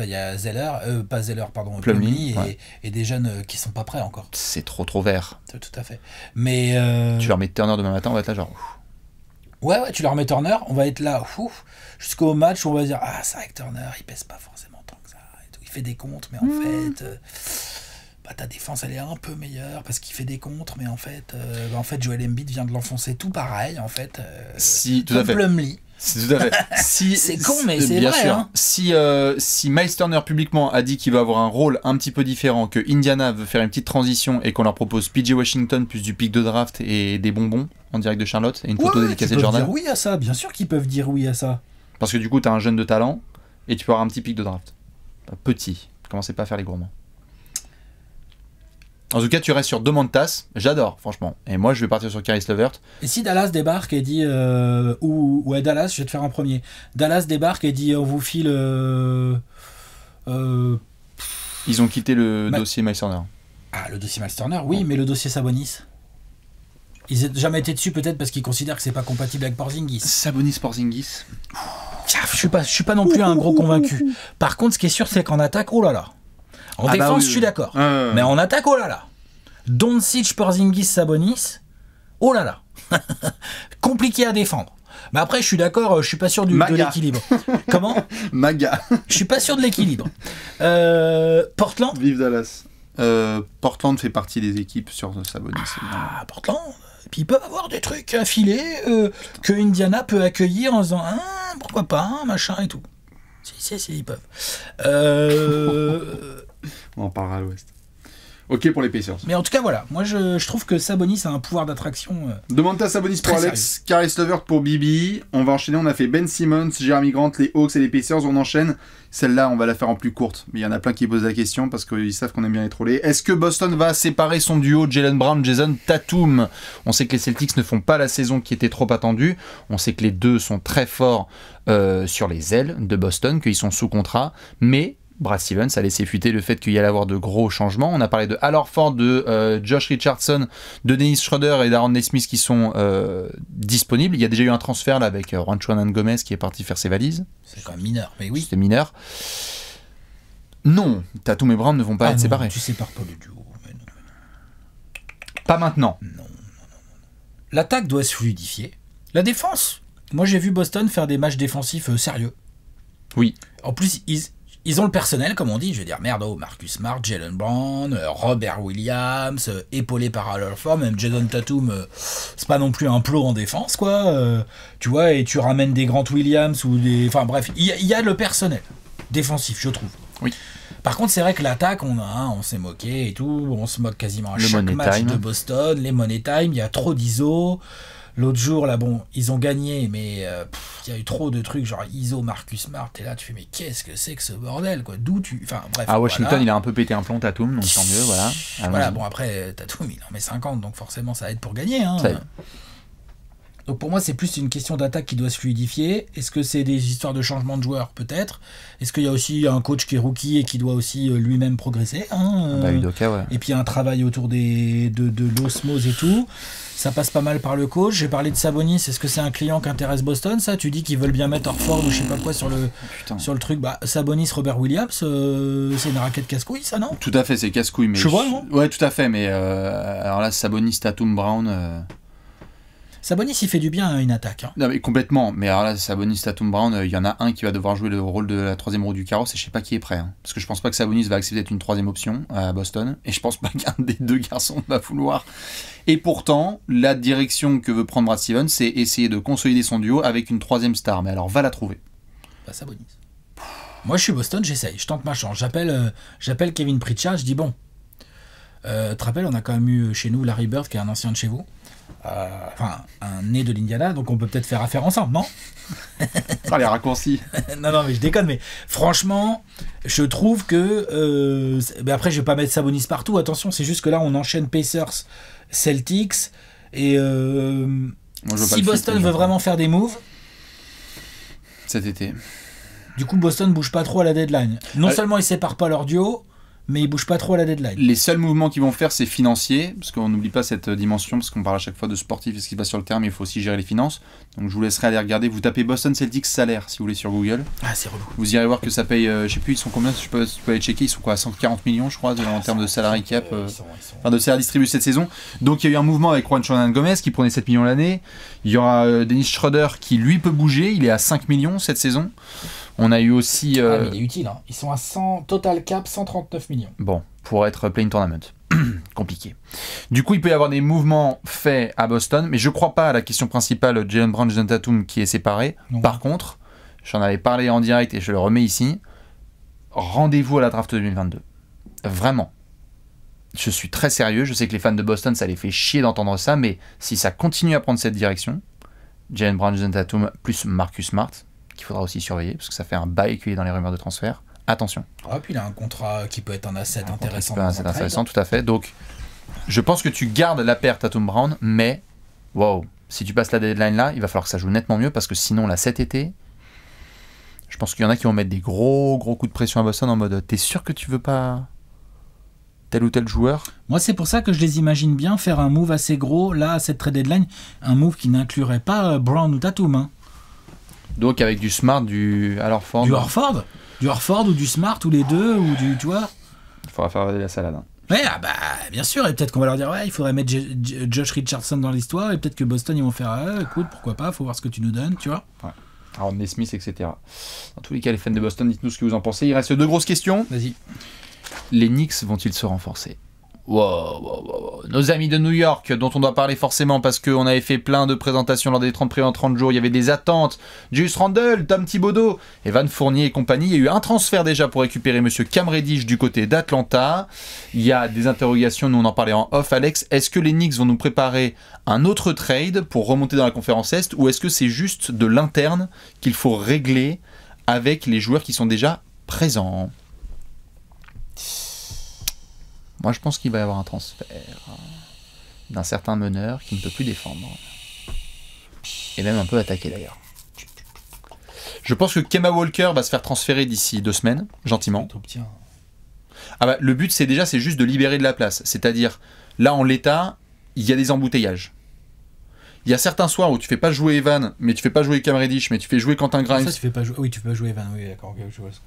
il y a Zeller, pas Zeller, pardon, Plumlee, et des jeunes qui sont pas prêts encore. C'est trop vert. Tout à fait. Mais tu leur mets Turner demain matin, on va être là genre. Ouais, tu leur mets Turner, on va être là jusqu'au match où on va dire ah c'est vrai que Turner il pèse pas forcément tant que ça et tout. Il fait des contres, mais en fait. Ta défense elle est un peu meilleure parce qu'il fait des contres, mais en fait Joel Embiid vient de l'enfoncer tout pareil en fait. Si, tout à fait. Plumlee. C'est tout à fait. C'est con, mais c'est bien vrai. Sûr. Hein. Si Miles Turner publiquement a dit qu'il va avoir un rôle un petit peu différent, que Indiana veut faire une petite transition et qu'on leur propose PJ Washington plus du pick de draft et des bonbons en direct de Charlotte et une photo dédicacée de Jordan. Dire oui à ça, bien sûr qu'ils peuvent dire oui à ça. Parce que du coup, tu as un jeune de talent et tu peux avoir un petit pick de draft. Petit. Commencez pas à faire les gourmands. En tout cas, tu restes sur Domantas, j'adore, franchement. Et moi, je vais partir sur Caris LeVert. Et si Dallas débarque et dit... ou à Dallas, je vais te faire un premier. Dallas débarque et dit, on vous file... Ils ont quitté le dossier Miles Turner. Ah, le dossier Miles Turner, oui, mais le dossier Sabonis. Ils n'ont jamais été dessus, peut-être parce qu'ils considèrent que c'est pas compatible avec Porzingis. Sabonis Porzingis. Je suis pas non plus un gros convaincu. Par contre, ce qui est sûr, c'est qu'en attaque, oh là là. En défense, je suis d'accord. Mais en attaque, oh là là. Doncic, Porzingis, Sabonis, oh là là. Compliqué à défendre. Mais après, je suis d'accord, je suis pas sûr de l'équilibre. Comment? Maga. Je suis pas sûr de l'équilibre. Portland. Vive Dallas. Portland fait partie des équipes sur Sabonis. Ah, Portland. Et puis ils peuvent avoir des trucs à filer que Indiana peut accueillir en disant pourquoi pas, machin et tout. Si, ils peuvent. On en parlera à l'ouest. Ok pour les Pacers. Mais en tout cas, voilà. Moi, je trouve que Sabonis a un pouvoir d'attraction. Domantas Sabonis pour Alex, Caris LeVert pour Bibi. On va enchaîner. On a fait Ben Simmons, Jeremy Grant, les Hawks et les Pacers. On enchaîne. Celle-là, on va la faire en plus courte. Mais il y en a plein qui posent la question parce qu'ils savent qu'on aime bien les troller. Est-ce que Boston va séparer son duo Jaylen Brown, Jason Tatum? On sait que les Celtics ne font pas la saison qui était trop attendue. On sait que les deux sont très forts sur les ailes de Boston, qu'ils sont sous contrat. Mais Brad Stevens a laissé fuiter le fait qu'il y allait avoir de gros changements. On a parlé de Al Horford, de Josh Richardson, de Dennis Schroeder et d'Aaron Nesmith qui sont disponibles. Il y a déjà eu un transfert là avec Juancho Hernangomez qui est parti faire ses valises. C'est quand même mineur, mais oui. C'était mineur. Non, Tatum et Brown ne vont pas être séparés. Tu sépares pas le duo. Mais non. Pas maintenant. Non. L'attaque doit se fluidifier. La défense. Moi, j'ai vu Boston faire des matchs défensifs sérieux. Oui. En plus, ils ont le personnel, comme on dit. Je veux dire, Marcus Smart, Jaylen Brown, Robert Williams, épaulé par Al Horford, même Jason Tatum, c'est pas non plus un plot en défense, quoi. Tu vois, et tu ramènes des Grant Williams ou des... Enfin bref, il y a le personnel défensif, je trouve. Oui. Par contre, c'est vrai que l'attaque, on s'est moqué et tout. On se moque quasiment à chaque match de Boston. Les Money Time, il y a trop d'ISO. L'autre jour, là, bon, ils ont gagné, mais il y a eu trop de trucs, genre ISO, Marcus Smart, et là, tu fais, mais qu'est-ce que c'est que ce bordel, quoi? D'où tu... Enfin, bref. À Washington, il a un peu pété un plomb, Tatum, donc tant mieux, voilà. Voilà, bon, après, Tatum, il en met 50, donc forcément, ça aide pour gagner, hein. Donc pour moi, c'est plus une question d'attaque qui doit se fluidifier. Est-ce que c'est des histoires de changement de joueurs? Peut-être. Est-ce qu'il y a aussi un coach qui est rookie et qui doit aussi lui-même progresser, hein, Udoka, ouais. Et puis un travail autour de l'osmose et tout. Ça passe pas mal par le coach. J'ai parlé de Sabonis. Est-ce que c'est un client qui intéresse Boston, ça? Tu dis qu'ils veulent bien mettre Horford ou je sais pas quoi sur le truc. Bah, Sabonis, Robert Williams, c'est une raquette casse-couille, ça, non? Tout à fait, c'est casse-couille. Mais je vois, non? Ouais, tout à fait. Mais alors là, Sabonis, Tatum, Brown... Sabonis, il fait du bien à une attaque. Hein. Non mais complètement, mais alors là, Sabonis, Tatum Brown, il y en a un qui va devoir jouer le rôle de la troisième roue du carrosse et je sais pas qui est prêt. Hein. Parce que je pense pas que Sabonis va accepter d'être une troisième option à Boston, et je pense pas qu'un des deux garçons va vouloir. Et pourtant, la direction que veut prendre Brad Stevens, c'est essayer de consolider son duo avec une troisième star, mais alors va la trouver. Bah Sabonis. Moi je suis Boston, j'essaye, je tente ma chance. J'appelle Kevin Pritchard, je dis bon, tu te rappelles, on a quand même eu chez nous Larry Bird qui est un ancien de chez vous. Enfin, un né de l'Indiana, donc on peut peut-être faire affaire ensemble, non? Ah, les raccourcis. Non, mais je déconne, mais franchement, je trouve que... mais après, je vais pas mettre Sabonis partout, attention, c'est juste que là, on enchaîne Pacers, Celtics, et Moi, si Boston veut vraiment faire des moves... Cet été. Du coup, Boston bouge pas trop à la deadline. Non seulement ils séparent pas leur duo, mais ils bougent pas trop à la deadline. Les seuls mouvements qu'ils vont faire, c'est financier, parce qu'on n'oublie pas cette dimension, parce qu'on parle à chaque fois de sportif et ce qui se passe sur le terrain, mais il faut aussi gérer les finances. Donc je vous laisserai aller regarder. Vous tapez Boston Celtics salaire, si vous voulez, sur Google. Ah, c'est relou. Vous irez voir que ça paye, je sais plus, ils sont combien, tu peux aller checker, ils sont quoi, à 140 millions, je crois, en termes de salary cap, enfin de salaire distribué cette saison. Donc il y a eu un mouvement avec Juan Hernan-Gomez qui prenait 7 millions l'année. Il y aura Dennis Schroeder qui, lui, peut bouger, il est à 5 millions cette saison. On a eu aussi... mais il est utile, hein. Ils sont à 100, total cap 139 millions. Bon, pour être play-in tournament. Compliqué. Du coup, il peut y avoir des mouvements faits à Boston, mais je crois pas à la question principale Jaylen Brown, Jason Tatum qui est séparé. Non. Par contre, j'en avais parlé en direct et je le remets ici. Rendez-vous à la draft 2022. Vraiment. Je suis très sérieux. Je sais que les fans de Boston, ça les fait chier d'entendre ça, mais si ça continue à prendre cette direction, Jaylen Brown, Jason Tatum plus Marcus Smart, qu'il faudra aussi surveiller, parce que ça fait un bail qu'il est dans les rumeurs de transfert. Attention. Ah, puis il a un contrat qui peut être un asset intéressant. C'est intéressant, tout à fait. Donc, je pense que tu gardes la paire Tatum Brown, mais, wow, si tu passes la deadline là, il va falloir que ça joue nettement mieux, parce que sinon, là, cet été, je pense qu'il y en a qui vont mettre des gros coups de pression à Boston en mode, t'es sûr que tu veux pas tel ou tel joueur? Moi, c'est pour ça que je les imagine bien faire un move assez gros, là, à cette trade deadline, un move qui n'inclurait pas Brown ou Tatum, hein. Donc avec du Smart, du Horford. Du Horford ou du Smart ou les deux ou du, tu vois. Il faudra faire la salade. Hein. Ouais, bah bien sûr, et peut-être qu'on va leur dire ouais, il faudrait mettre Josh Richardson dans l'histoire et peut-être que Boston ils vont faire écoute, pourquoi pas, faut voir ce que tu nous donnes, tu vois. Ouais. Alors Nesmith, etc. Dans tous les cas, les fans de Boston, dites-nous ce que vous en pensez. Il reste deux grosses questions. Vas-y. Les Knicks vont-ils se renforcer? Wow. Nos amis de New York, dont on doit parler forcément parce qu'on avait fait plein de présentations lors des 30 jours, il y avait des attentes. Julius Randle, Tom Thibodeau, Evan Fournier et compagnie. Il y a eu un transfert déjà pour récupérer Monsieur Cam Reddish du côté d'Atlanta. Il y a des interrogations, nous on en parlait en off, Alex. Est-ce que les Knicks vont nous préparer un autre trade pour remonter dans la conférence Est, ou est-ce que c'est juste de l'interne qu'il faut régler avec les joueurs qui sont déjà présents? Moi, je pense qu'il va y avoir un transfert d'un certain meneur qui ne peut plus défendre. Et même un peu attaquer, d'ailleurs. Je pense que Kemba Walker va se faire transférer d'ici 2 semaines, gentiment. Ah bah, le but, c'est juste de libérer de la place. C'est-à-dire, là, en l'état, il y a des embouteillages. Il y a certains soirs où tu fais pas jouer Evan, mais tu fais pas jouer Cam Reddish, mais tu fais jouer Quentin Grimes. Ça, tu fais pas jouer... Oui, tu fais pas jouer Evan, oui, d'accord.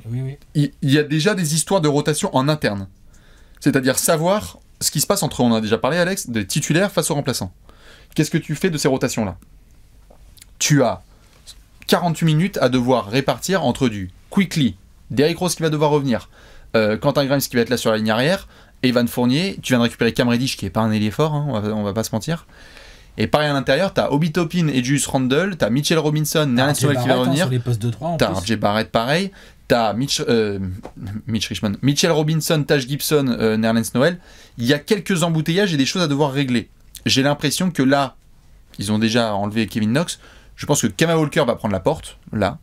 Oui. Il y a déjà des histoires de rotation en interne. C'est-à-dire savoir ce qui se passe entre, on en a déjà parlé Alex, des titulaires face aux remplaçants. Qu'est-ce que tu fais de ces rotations-là? Tu as 48 minutes à devoir répartir entre du Quickly, Derrick Rose qui va devoir revenir, Quentin Grimes qui va être là sur la ligne arrière, Evan Fournier, tu viens de récupérer Cam Reddish qui est pas un ailier fort, hein, on va pas se mentir. Et pareil à l'intérieur, t'as Obi Toppin et Julius Randle, t'as Mitchell Robinson, Nerlens Noel qui va revenir, sur les postes de 3 en t'as RJ Barrett pareil, t'as Mitchell Robinson, Taj Gibson, Nerlens Noel. Il y a quelques embouteillages et des choses à devoir régler. J'ai l'impression que là, ils ont déjà enlevé Kevin Knox. Je pense que Kemba Walker va prendre la porte, là,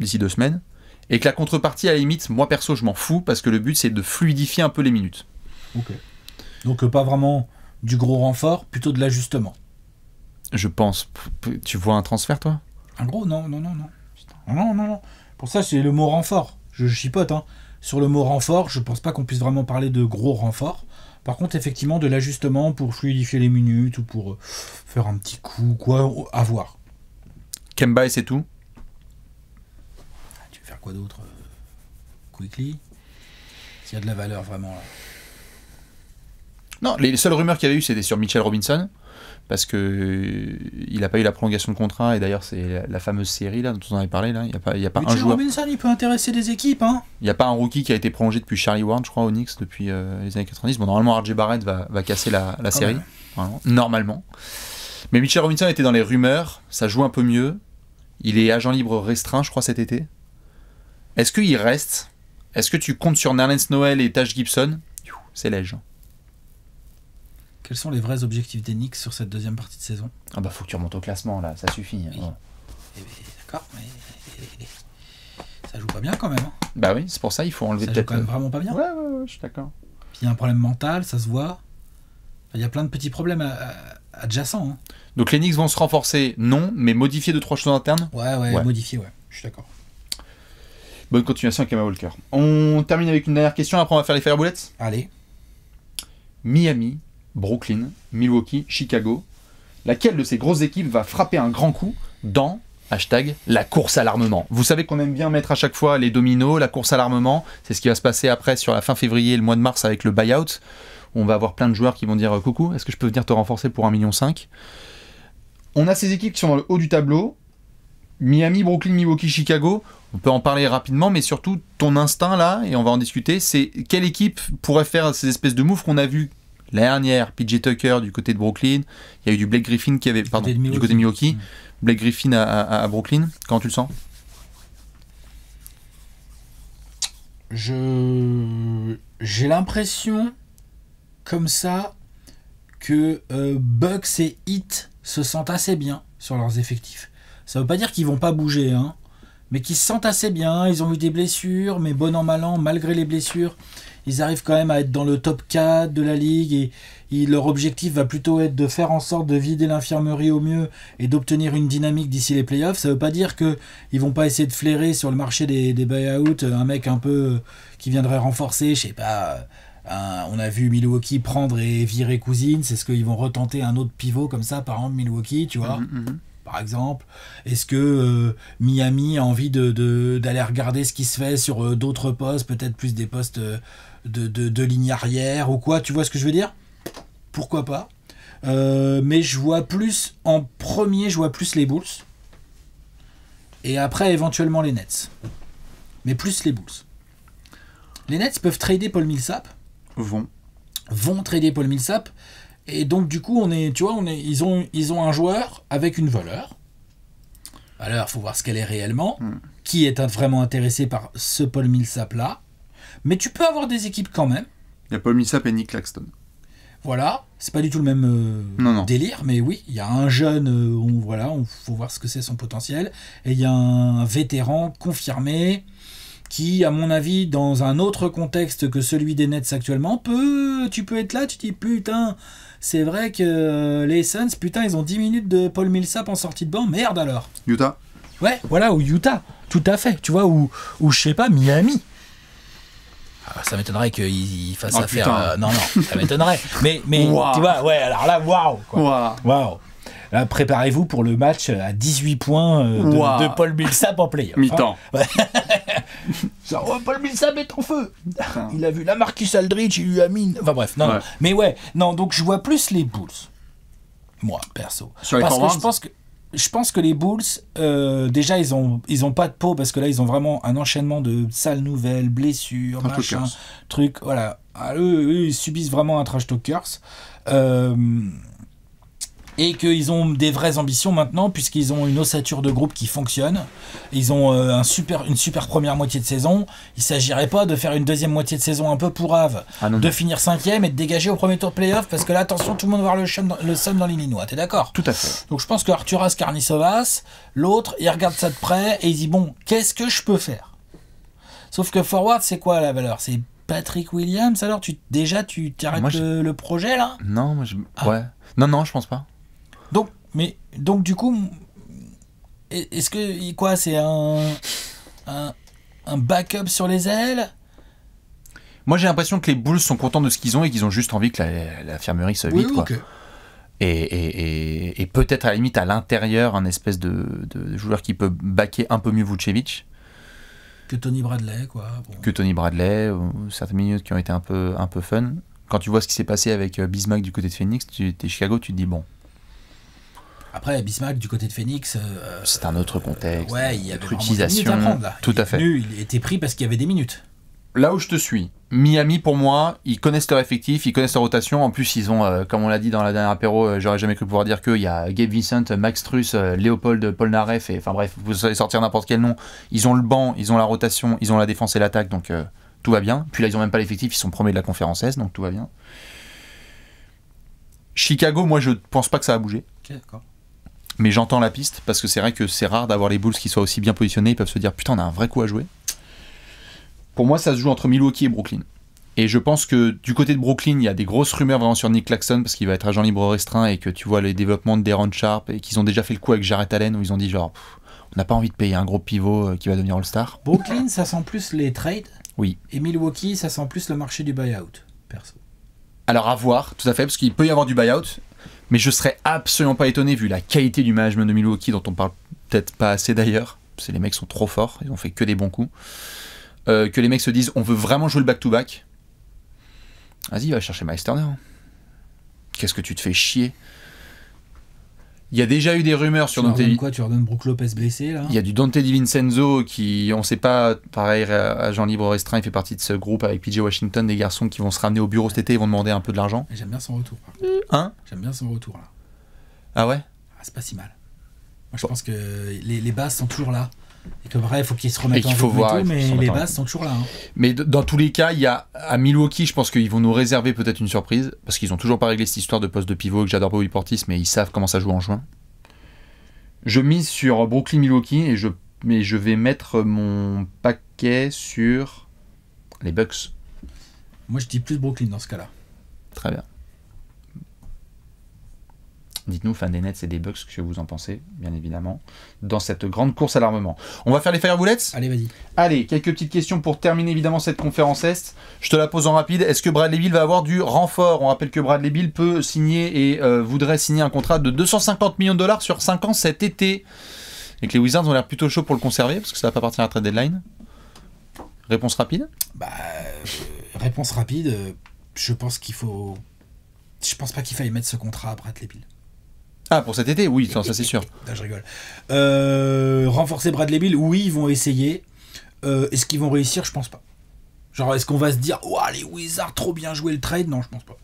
d'ici 2 semaines. Et que la contrepartie, à la limite, moi perso, je m'en fous, parce que le but, c'est de fluidifier un peu les minutes. Ok. Donc pas vraiment du gros renfort, plutôt de l'ajustement. Je pense. Tu vois un transfert, toi? Un gros? Non. Non. Pour ça, c'est le mot renfort. Je chipote, hein. Sur le mot renfort, je pense pas qu'on puisse vraiment parler de gros renfort. Par contre, effectivement, de l'ajustement pour fluidifier les minutes ou pour faire un petit coup, quoi, à voir. Kemba et c'est tout? Tu veux faire quoi d'autre? Quickly? S'il y a de la valeur, vraiment, là. Non, les seules rumeurs qu'il y avait eu, c'était sur Mitchell Robinson. parce que il n'a pas eu la prolongation de contrat, et d'ailleurs c'est la fameuse série là dont on en avait parlé, là. Il n'y a pas un Mitchell joueur, Robinson, il peut intéresser des équipes, hein. il n'y a pas un rookie qui a été prolongé depuis Charlie Ward, je crois, au Knicks depuis les années 90. Bon, normalement RJ Barrett va casser la série, normalement. Mais Mitchell Robinson était dans les rumeurs, ça joue un peu mieux. Il est agent libre restreint, je crois, cet été. Est-ce qu'il reste? Est-ce que tu comptes sur Nerlens Noel et Taj Gibson? C'est léger. Quels sont les vrais objectifs des Knicks sur cette deuxième partie de saison? Ah bah faut que tu remontes au classement là, ça suffit. Oui. Ouais. D'accord, mais ça joue pas bien quand même. Hein. Bah oui, c'est pour ça il faut enlever Ça joue peut-être. quand même vraiment pas bien. Ouais, je suis d'accord. Puis il y a un problème mental, ça se voit. Il y a plein de petits problèmes adjacents. Hein. Donc les Knicks vont se renforcer, non, mais modifier 2-3 choses internes. Ouais, modifier, ouais. Je suis d'accord. Bonne continuation avec Kemba Walker. On termine avec une dernière question, après on va faire les Fire Bullets. Allez. Miami, Brooklyn, Milwaukee, Chicago. Laquelle de ces grosses équipes va frapper un grand coup dans la course à l'armement? Vous savez qu'on aime bien mettre à chaque fois les dominos, la course à l'armement. C'est ce qui va se passer après sur la fin février et le mois de mars avec le buyout. On va avoir plein de joueurs qui vont dire coucou, est-ce que je peux venir te renforcer pour 1,5 million? On a ces équipes qui sont dans le haut du tableau. Miami, Brooklyn, Milwaukee, Chicago. On peut en parler rapidement, mais surtout ton instinct là, et on va en discuter, c'est quelle équipe pourrait faire ces espèces de moves qu'on a vu l'année dernière? PJ Tucker du côté de Brooklyn, il y a eu du Blake Griffin du côté de Milwaukee, Blake Griffin à Brooklyn. Comment tu le sens? J'ai l'impression comme ça que Bucks et Heat se sentent assez bien sur leurs effectifs. Ça veut pas dire qu'ils vont pas bouger, hein, mais qu'ils se sentent assez bien. Ils ont eu des blessures, mais bon an mal an, malgré les blessures, ils arrivent quand même à être dans le top 4 de la ligue, et leur objectif va plutôt être de faire en sorte de vider l'infirmerie au mieux et d'obtenir une dynamique d'ici les playoffs. Ça veut pas dire qu'ils vont pas essayer de flairer sur le marché des buyouts un mec un peu qui viendrait renforcer, je sais pas. On a vu Milwaukee prendre et virer Cousins. Est-ce qu'ils vont retenter un autre pivot comme ça, par exemple Milwaukee, tu vois, par exemple? Est-ce que Miami a envie d'aller regarder ce qui se fait sur d'autres postes, peut-être plus des postes de ligne arrière ou quoi? Tu vois ce que je veux dire? Pourquoi pas? Mais je vois plus, en premier, je vois plus les Bulls. Et après, éventuellement, les Nets. Mais plus les Bulls. Les Nets peuvent trader Paul Millsap. Vont trader Paul Millsap. Et donc, du coup, ils ont un joueur avec une valeur. Alors, il faut voir ce qu'elle est réellement. Qui est vraiment intéressé par ce Paul Millsap-là. Mais tu peux avoir des équipes quand même. Il y a Paul Millsap et Nick Claxton. Voilà, c'est pas du tout le même délire, mais oui, il y a un jeune, on faut voir ce que c'est son potentiel, et il y a un vétéran confirmé qui, à mon avis, dans un autre contexte que celui des Nets actuellement, tu peux être là, tu te dis putain, c'est vrai que les Suns, putain, ils ont 10 minutes de Paul Millsap en sortie de banc, merde alors. Utah. Ouais, voilà, ou Utah, tout à fait, tu vois, ou je sais pas, Miami. Ça m'étonnerait qu'il fasse affaire. Non, ça m'étonnerait. Mais wow. Tu vois, ouais, alors là, waouh. Là, préparez-vous pour le match à 18 points de Paul Millsap en play-off. Mi-temps. Genre, Paul Millsap est en feu. Il a vu la Marcus Aldridge, il lui a mis. Enfin bref, non. Mais ouais, non, donc je vois plus les Bulls. Moi, perso. Sur les parce que je pense que les Bulls, déjà, ils ont pas de peau parce que là, ils ont vraiment un enchaînement de sales nouvelles, blessures, machin, trucs. Voilà. Eux, ils subissent vraiment un trash talkers. Et qu'ils ont des vraies ambitions maintenant, puisqu'ils ont une ossature de groupe qui fonctionne. Ils ont une super première moitié de saison. Il ne s'agirait pas de faire une deuxième moitié de saison un peu pourrave, de finir 5e et de dégager au premier tour de play-off, parce que là, attention, tout le monde va voir le Sun dans l'Illinois. T'es d'accord? Tout à fait. Donc je pense que Arturas Karnisovas, l'autre, il regarde ça de près et il dit bon, qu'est-ce que je peux faire? Sauf que forward, c'est quoi la valeur? C'est Patrick Williams. Alors tu t'arrêtes le projet là? Non, ouais. Non, je pense pas. Donc du coup, est-ce que quoi, c'est un backup sur les ailes? Moi j'ai l'impression que les Bulls sont contents de ce qu'ils ont et qu'ils ont juste envie que l'infirmerie se vide, quoi. Okay. Et peut-être à la limite à l'intérieur un espèce de joueur qui peut backer un peu mieux Vucevic que Tony Bradley, quoi. Bon. Que Tony Bradley, ou certaines minutes qui ont été un peu fun. Quand tu vois ce qui s'est passé avec Bismack du côté de Phoenix, t'es Chicago, tu te dis bon. Après, Bismack, du côté de Phoenix... c'est un autre contexte. Ouais, il y avait autre vraiment utilisation. des minutes à prendre, là. Tout à fait. Il était pris parce qu'il y avait des minutes. Là où je te suis, Miami pour moi, ils connaissent leur effectif, ils connaissent leur rotation. En plus, ils ont, comme on l'a dit dans la dernière apéro, j'aurais jamais cru pouvoir dire qu'il y a Gabe Vincent, Max Truss, Léopold Polnareff, et enfin bref, vous allez sortir n'importe quel nom. Ils ont le banc, ils ont la rotation, ils ont la défense et l'attaque, donc tout va bien. Puis là, ils ont même pas l'effectif, ils sont premiers de la conférence Est, donc tout va bien. Chicago, moi, je pense pas que ça va bouger. Ok, d'accord. Mais j'entends la piste, parce que c'est vrai que c'est rare d'avoir les Bulls qui soient aussi bien positionnés. Ils peuvent se dire, putain, on a un vrai coup à jouer. Pour moi, ça se joue entre Milwaukee et Brooklyn. Et je pense que du côté de Brooklyn, il y a des grosses rumeurs vraiment sur Nick Claxton, parce qu'il va être agent libre restreint, et que tu vois les développements de Deron Sharp, et qu'ils ont déjà fait le coup avec Jarrett Allen, où ils ont dit genre, on n'a pas envie de payer un gros pivot qui va devenir All-Star. Brooklyn, ça sent plus les trades. Oui. Et Milwaukee, ça sent plus le marché du buyout, perso. Alors à voir, tout à fait, parce qu'il peut y avoir du buyout, mais je serais absolument pas étonné, vu la qualité du management de Milwaukee, dont on parle peut-être pas assez d'ailleurs, parce que les mecs sont trop forts, ils ont fait que des bons coups. Que les mecs se disent on veut vraiment jouer le back-to-back, vas-y, va chercher Miles Turner. Qu'est-ce que tu te fais chier. Il y a déjà eu des rumeurs sur Dante. Quoi, tu redonnes Brook Lopez blessé là. Il y a du Dante DiVincenzo qui, on sait pas, pareil, agent libre restreint, il fait partie de ce groupe avec PJ Washington, des garçons qui vont se ramener au bureau cet été, ils vont demander un peu de l'argent. Et j'aime bien son retour. Hein ? J'aime bien son retour là. Ah ouais ? Ah, c'est pas si mal. Moi je pense que les bases sont toujours là. Et que vrai, il faut qu'ils se remettent en rythme, mais les bases sont toujours là. Hein. Mais dans tous les cas, il y a à Milwaukee, je pense qu'ils vont nous réserver peut-être une surprise, parce qu'ils ont toujours pas réglé cette histoire de poste de pivot, que j'adore Bobby Portis, mais ils savent comment ça joue en juin. Je mise sur Brooklyn-Milwaukee, mais je vais mettre mon paquet sur les Bucks. Moi je dis plus Brooklyn dans ce cas-là. Très bien. Dites-nous, fans des Nets et des Bucks, ce que vous en pensez, bien évidemment, dans cette grande course à l'armement. On va faire les Fire Bullets ? Allez, vas-y. Allez, quelques petites questions pour terminer évidemment cette conférence Est. Je te la pose en rapide. Est-ce que Bradley Beal va avoir du renfort ? On rappelle que Bradley Beal peut signer et voudrait signer un contrat de 250 millions de dollars sur 5 ans cet été. Et que les Wizards ont l'air plutôt chauds pour le conserver, parce que ça va pas partir à la trade deadline. Réponse rapide ? Réponse rapide, je pense qu'il faut... Je pense pas qu'il faille mettre ce contrat à Bradley Beal. Ah, pour cet été, oui, ça c'est sûr. Là, je rigole. Renforcer Bradley Beal, oui, ils vont essayer. Est-ce qu'ils vont réussir ? Je pense pas. Genre, est-ce qu'on va se dire, ouah, les Wizards, trop bien joué le trade ? Non, je pense pas.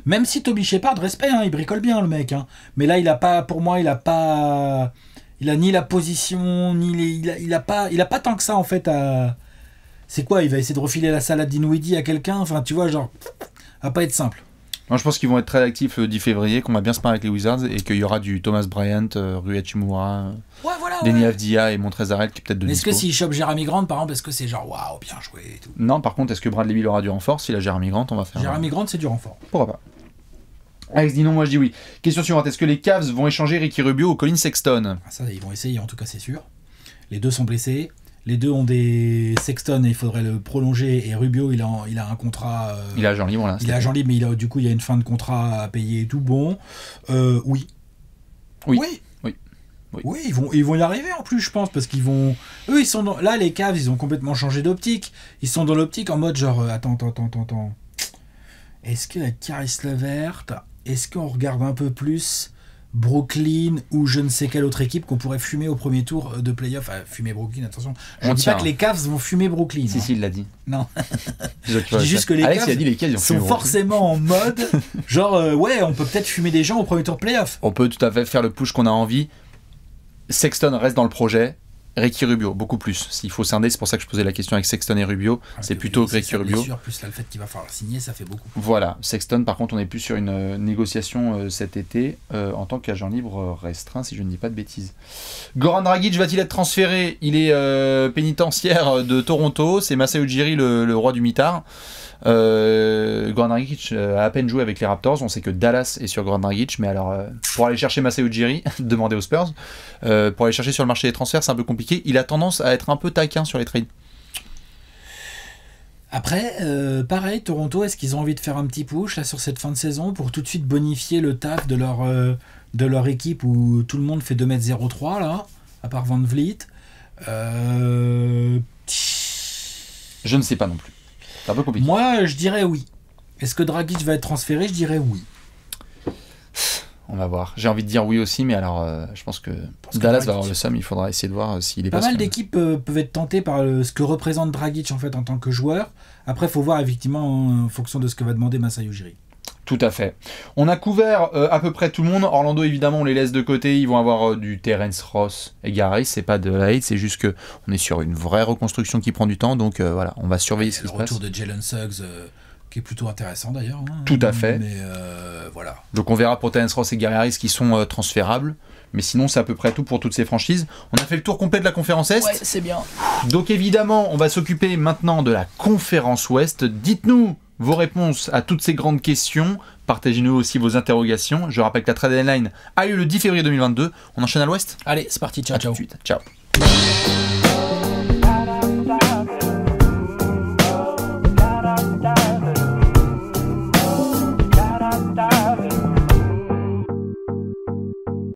Même si Toby Shepard, respect, hein, il bricole bien le mec. Hein. Mais là, il a pas, pour moi, il a ni la position, ni il a pas tant que ça en fait à. C'est quoi ? Il va essayer de refiler la salade d'Inouïdi à quelqu'un ? Enfin, tu vois, genre, ça va pas être simple. Moi, je pense qu'ils vont être très actifs le 10 février, qu'on va bien se parler avec les Wizards et qu'il y aura du Thomas Bryant, Rui Hachimura, Denny Avdia et Montrezl qui est peut-être de Mais dispo. est-ce que s'il chope Jeremy Grant, par exemple, est-ce que c'est genre waouh, bien joué et tout ? Non, par contre, est-ce que Bradley Beal aura du renfort ? Si la Jeremy Grant, on va faire. Jeremy Grant, c'est du renfort. Pourquoi pas ? Alex dit non, moi je dis oui. Question suivante, est-ce que les Cavs vont échanger Ricky Rubio ou Colin Sexton ? Ça, ils vont essayer, en tout cas, c'est sûr. Les deux sont blessés. Les deux ont des Sexton et il faudrait le prolonger. Et Rubio, il a un contrat. Il est agent libre là. Il est agent libre, mais du coup, il y a une fin de contrat à payer et tout. Bon, oui. Oui, ils vont y arriver en plus, je pense, parce qu'ils vont. Eux, ils sont là, les Cavs, ils ont complètement changé d'optique. Ils sont dans l'optique en mode genre, attends. Est-ce que la Caris Levert, est-ce qu'on regarde un peu plus Brooklyn ou je ne sais quelle autre équipe qu'on pourrait fumer au premier tour de playoff. Fumer Brooklyn, attention. Je ne dis pas que les Cavs vont fumer Brooklyn. Si, il l'a dit. Non. Je dis juste que les Alex, Cavs, il a dit les Cavs sont forcément en mode genre, ouais, on peut peut-être fumer des gens au premier tour de playoff. On peut tout à fait faire le push qu'on a envie. Sexton reste dans le projet. Ricky Rubio, beaucoup plus. S'il faut scinder, c'est pour ça que je posais la question avec Sexton et Rubio. C'est plutôt Ricky Rubio. Plus là, le fait qu'il va falloir signer, ça fait beaucoup. Voilà. Sexton, par contre, on est plus sur une négociation cet été en tant qu'agent libre restreint, si je ne dis pas de bêtises. Goran Dragic va-t-il être transféré ? Il est pénitentiaire de Toronto. C'est Masai Ujiri, le roi du mitard. Goran Dragic a à peine joué avec les Raptors. On sait que Dallas est sur Goran Dragic, mais alors pour aller chercher Masai Ujiri, demander aux Spurs, pour aller chercher sur le marché des transferts, c'est un peu compliqué. Il a tendance à être un peu taquin sur les trades. Après, pareil, Toronto, est-ce qu'ils ont envie de faire un petit push là sur cette fin de saison pour tout de suite bonifier le taf de leur équipe où tout le monde fait 2m03 là, à part Van Vliet. Je ne sais pas non plus. C'est un peu compliqué. Moi, je dirais oui. Est-ce que Dragic va être transféré ? Je dirais oui. On va voir. J'ai envie de dire oui aussi, mais alors je pense que Dallas va avoir le seum. Il faudra essayer de voir s'il est pas mal d'équipes peuvent être tentées par ce que représente Dragic en fait en tant que joueur. Après, il faut voir effectivement en fonction de ce que va demander Masai Ujiri. Tout à fait. On a couvert à peu près tout le monde. Orlando, évidemment, on les laisse de côté. Ils vont avoir du Terrence Ross et Garris. C'est pas de la hate, c'est juste que on est sur une vraie reconstruction qui prend du temps. Donc voilà, on va surveiller ce qui se passe. Le retour de Jalen Suggs, qui est plutôt intéressant d'ailleurs. Hein. Tout à fait. Mais voilà. Donc on verra pour Terrence Ross et Gary Harris qui sont transférables. Mais sinon, c'est à peu près tout pour toutes ces franchises. On a fait le tour complet de la conférence Est. Ouais, c'est bien. Donc évidemment, on va s'occuper maintenant de la conférence Ouest. Dites-nous vos réponses à toutes ces grandes questions. Partagez-nous aussi vos interrogations. Je rappelle que la trade deadline a eu le 10 février 2022. On enchaîne à l'Ouest. Allez, c'est parti. Ciao, ciao. Tout de suite. Ciao.